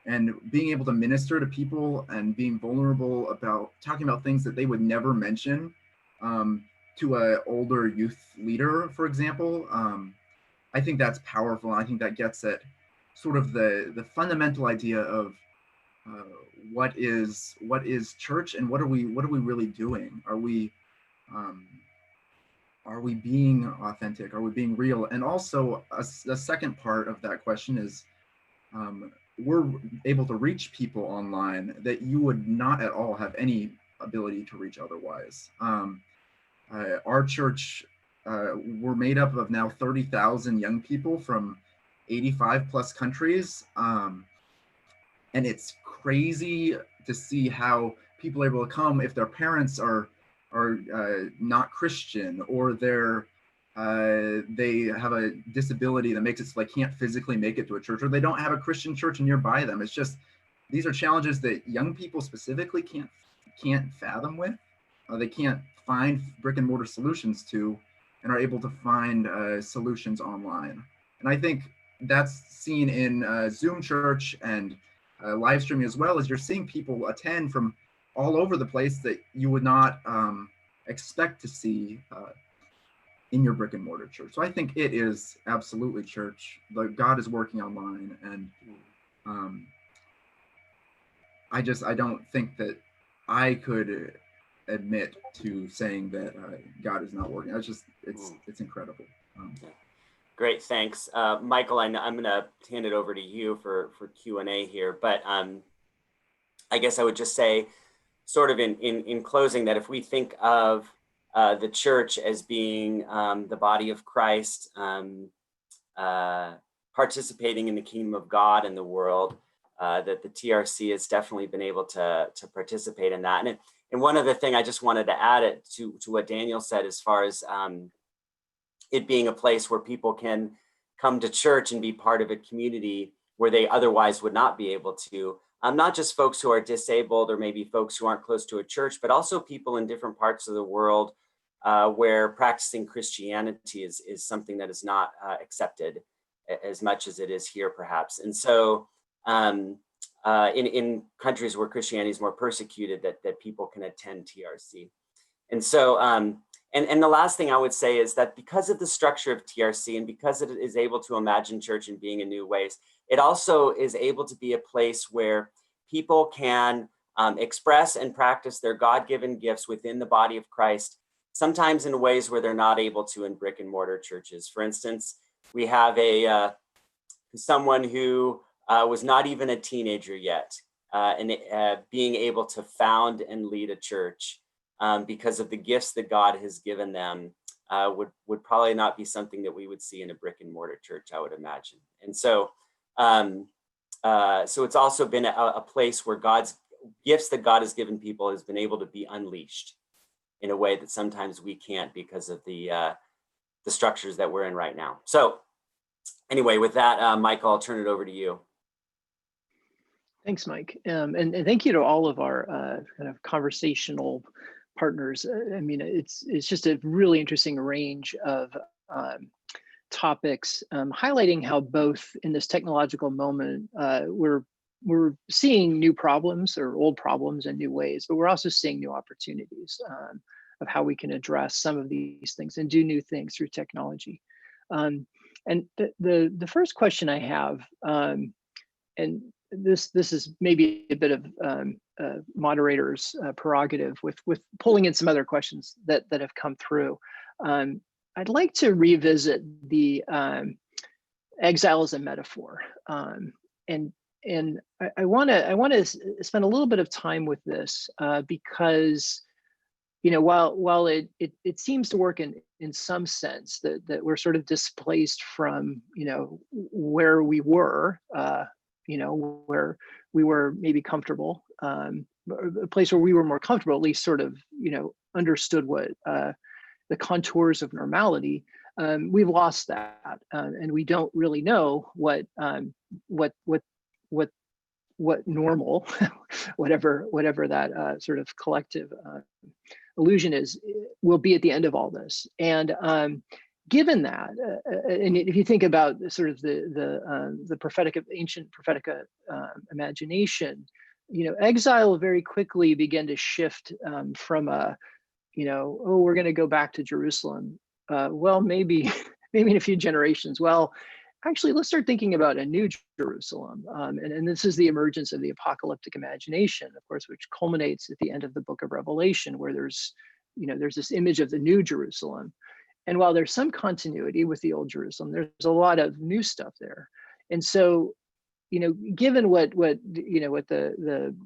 And being able to minister to people and being vulnerable about talking about things that they would never mention to an older youth leader, for example, I think that's powerful. And I think that gets at sort of the fundamental idea of what is church and what are we really doing? Are we being authentic? Are we being real? And also the second part of that question is we're able to reach people online that you would not at all have any ability to reach otherwise. Our church, we're made up of now 30,000 young people from 85 plus countries. And it's crazy to see how people are able to come if their parents are not Christian, or they have a disability that makes it so they can't physically make it to a church, or they don't have a Christian church nearby them. It's just, these are challenges that young people specifically can't fathom with. They can't find brick and mortar solutions to, and are able to find solutions online. And I think that's seen in Zoom church and live streaming, as well as you're seeing people attend from all over the place that you would not expect to see in your brick and mortar church. So I think it is absolutely church. God is working online, and I don't think that I could admit to saying that God is not working. It's incredible. Great, thanks, Michael. I'm going to hand it over to you for Q&A here, but I guess I would just say, sort of in closing, that if we think of the church as being the body of Christ, participating in the kingdom of God in the world, that the TRC has definitely been able to participate in that. And one other thing I just wanted to add it to what Daniel said, as far as it being a place where people can come to church and be part of a community where they otherwise would not be able to. Not just folks who are disabled, or maybe folks who aren't close to a church, but also people in different parts of the world where practicing Christianity is something that is not accepted as much as it is here, perhaps. And so in countries where Christianity is more persecuted, that people can attend TRC. And so, and the last thing I would say is that because of the structure of TRC, and because it is able to imagine church in being in new ways, it also is able to be a place where people can express and practice their God-given gifts within the body of Christ, sometimes in ways where they're not able to in brick and mortar churches. For instance, we have someone who was not even a teenager yet, and being able to found and lead a church because of the gifts that God has given them would probably not be something that we would see in a brick and mortar church, I would imagine. And so, so it's also been a place where God's gifts that God has given people has been able to be unleashed in a way that sometimes we can't because of the structures that we're in right now. So anyway, with that, Michael, I'll turn it over to you. Thanks, Mike. And thank you to all of our kind of conversational partners. I mean, it's just a really interesting range of topics, highlighting how both in this technological moment, we're seeing new problems or old problems in new ways, but we're also seeing new opportunities of how we can address some of these things and do new things through technology. And the first question I have, and this is maybe a bit of moderator's prerogative with pulling in some other questions that have come through. I'd like to revisit the exile as a metaphor, and I want to spend a little bit of time with this because, you know, while it seems to work in some sense that we're sort of displaced from, you know, where we were, you know, where we were maybe comfortable, a place where we were more comfortable, at least sort of, you know, understood what the contours of normality. We've lost that, and we don't really know what normal, whatever that sort of collective illusion is, will be at the end of all this. And given that, and if you think about sort of the prophetic, ancient prophetic imagination, you know, exile very quickly began to shift from a, you know, oh, we're going to go back to Jerusalem. Well, maybe in a few generations. Well, actually, let's start thinking about a new Jerusalem. And this is the emergence of the apocalyptic imagination, of course, which culminates at the end of the book of Revelation, where there's this image of the new Jerusalem. And while there's some continuity with the old Jerusalem, there's a lot of new stuff there. And so, you know, given what the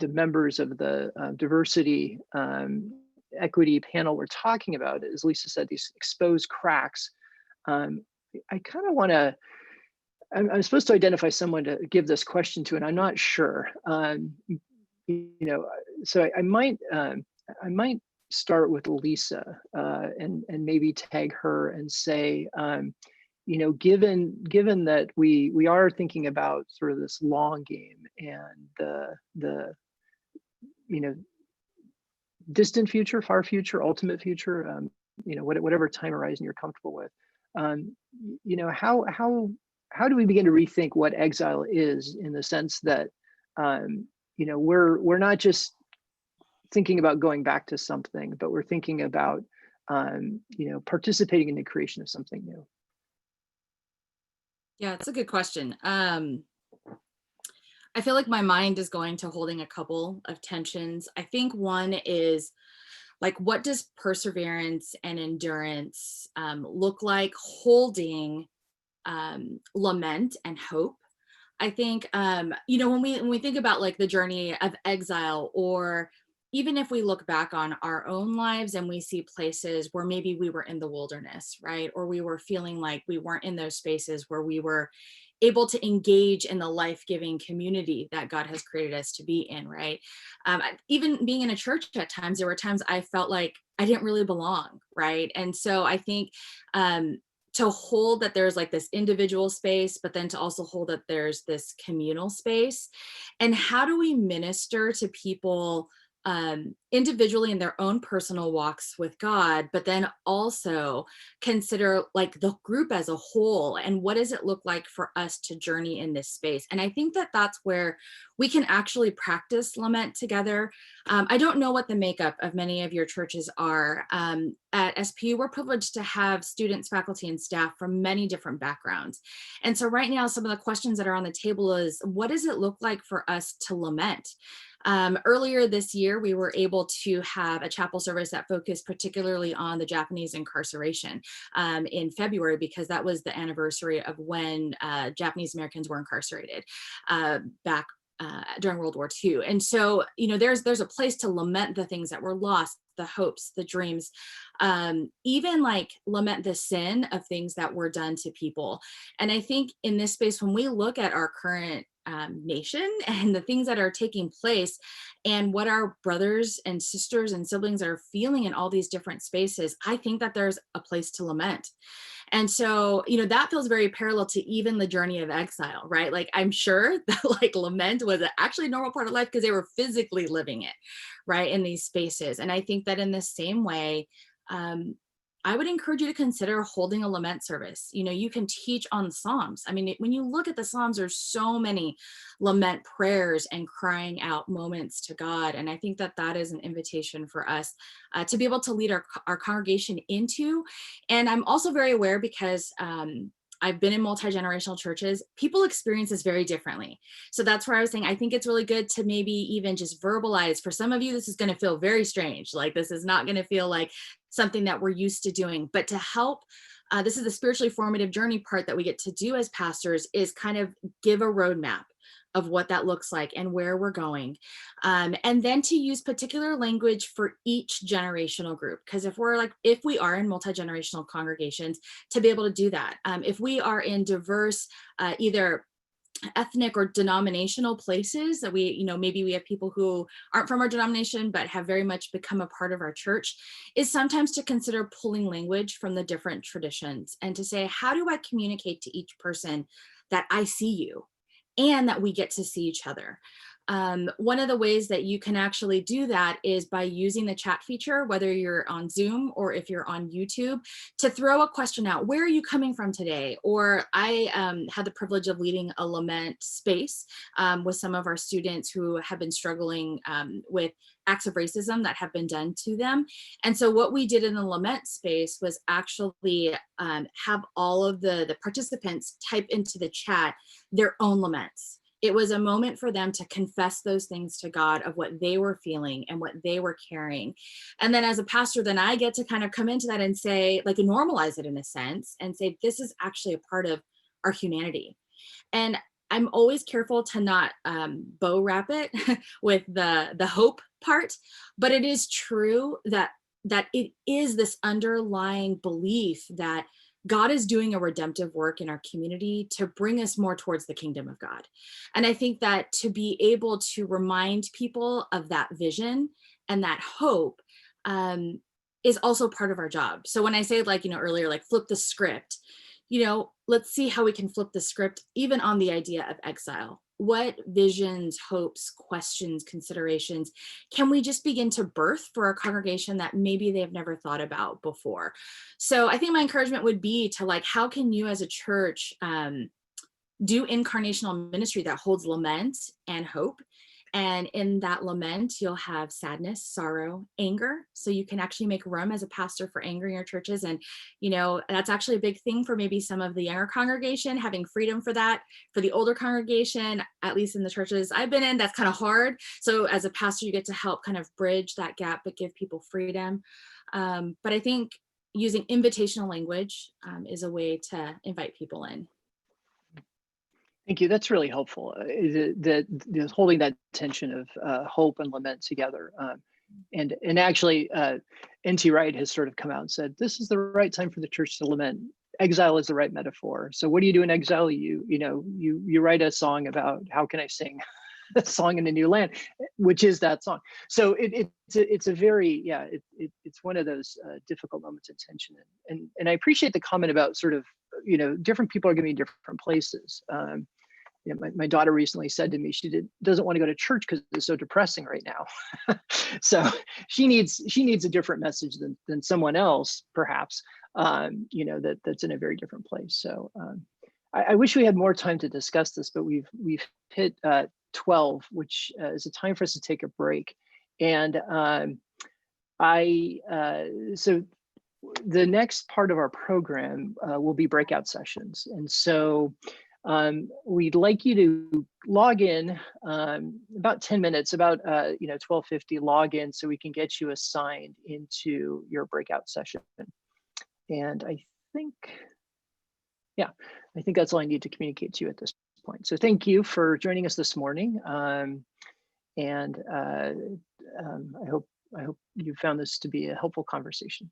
members of the diversity equity panel were talking about, as Lisa said, these exposed cracks. I kind of want to, I'm supposed to identify someone to give this question to, and I'm not sure. You know, so I might start with Lisa and maybe tag her and say, you know, given that we are thinking about sort of this long game and the you know, distant future, far future, ultimate future, you know, whatever time horizon you're comfortable with, you know, how do we begin to rethink what exile is, in the sense that, you know, we're not just thinking about going back to something, but we're thinking about, you know, participating in the creation of something new. Yeah, it's a good question. I feel like my mind is going to holding a couple of tensions. I think one is, like, what does perseverance and endurance look like holding lament and hope? I think, you know, when we think about like the journey of exile, or even if we look back on our own lives and we see places where maybe we were in the wilderness, right? Or we were feeling like we weren't in those spaces where we were able to engage in the life-giving community that God has created us to be in, right? Even being in a church at times, there were times I felt like I didn't really belong, right? And so I think to hold that there's like this individual space, but then to also hold that there's this communal space. And how do we minister to people individually in their own personal walks with God, but then also consider like the group as a whole, and what does it look like for us to journey in this space? And I think that that's where we can actually practice lament together. I don't know what the makeup of many of your churches are. At SPU, we're privileged to have students, faculty, and staff from many different backgrounds. And so right now, some of the questions that are on the table is, what does it look like for us to lament? Earlier this year, we were able to have a chapel service that focused particularly on the Japanese incarceration in February, because that was the anniversary of when Japanese Americans were incarcerated back during World War II. And so, you know, there's a place to lament the things that were lost, the hopes, the dreams, even like lament the sin of things that were done to people. And I think in this space, when we look at our current nation and the things that are taking place and what our brothers and sisters and siblings are feeling in all these different spaces, I think that there's a place to lament. And so, you know, that feels very parallel to even the journey of exile, right? Like, I'm sure that like lament was actually a normal part of life because they were physically living it, right, in these spaces. And I think that in the same way, I would encourage you to consider holding a lament service. You know, you can teach on the Psalms. I mean, when you look at the Psalms, there's so many lament prayers and crying out moments to God. And I think that that is an invitation for us to be able to lead our congregation into. And I'm also very aware, because I've been in multi-generational churches, people experience this very differently. So that's where I was saying, I think it's really good to maybe even just verbalize. For some of you, this is going to feel very strange. Like this is not going to feel like something that we're used to doing, but to help, this is the spiritually formative journey part that we get to do as pastors, is kind of give a roadmap of what that looks like and where we're going. And then to use particular language for each generational group. Because if we are in multi-generational congregations, to be able to do that. If we are in diverse, either ethnic or denominational places that maybe we have people who aren't from our denomination, but have very much become a part of our church, is sometimes to consider pulling language from the different traditions and to say, how do I communicate to each person that I see you? And that we get to see each other. One of the ways that you can actually do that is by using the chat feature, whether you're on Zoom or if you're on YouTube, to throw a question out. Where are you coming from today? Or I had the privilege of leading a lament space with some of our students who have been struggling with acts of racism that have been done to them. And so what we did in the lament space was actually have all of the participants type into the chat their own laments. It was a moment for them to confess those things to God of what they were feeling and what they were carrying. And then as a pastor, then I get to kind of come into that and say, like, normalize it in a sense and say, this is actually a part of our humanity. And I'm always careful to not bow wrap it with the hope part, but it is true that it is this underlying belief that God is doing a redemptive work in our community to bring us more towards the kingdom of God. And I think that to be able to remind people of that vision and that hope is also part of our job. So when I say, like, earlier, like flip the script, let's see how we can flip the script even on the idea of exile. What visions, hopes, questions, considerations can we just begin to birth for our congregation that maybe they've never thought about before? So I think my encouragement would be to, like, how can you as a church do incarnational ministry that holds lament and hope? And in that lament, you'll have sadness, sorrow, anger. So you can actually make room as a pastor for anger in your churches. And, that's actually a big thing for maybe some of the younger congregation, having freedom for that. For the older congregation, at least in the churches I've been in, that's kind of hard. So as a pastor, you get to help kind of bridge that gap, but give people freedom. But I think using invitational language is a way to invite people in. Thank you. That's really helpful. That holding that tension of hope and lament together, and actually, N.T. Wright has sort of come out and said this is the right time for the church to lament. Exile is the right metaphor. So what do you do in exile? You write a song about how can I sing a song in a new land, which is that song. So it's a very it's one of those difficult moments of tension, and I appreciate the comment about sort of different people are going to be in different places. My daughter recently said to me she doesn't want to go to church because it's so depressing right now. So she needs a different message than someone else, perhaps. That's in a very different place. So I wish we had more time to discuss this, but we've hit 12, which is a time for us to take a break. And so the next part of our program will be breakout sessions, and so we'd like you to log in about 10 minutes, about 12:50, log in so we can get you assigned into your breakout session. And I think that's all I need to communicate to you at this point. So thank you for joining us this morning. And I hope you found this to be a helpful conversation.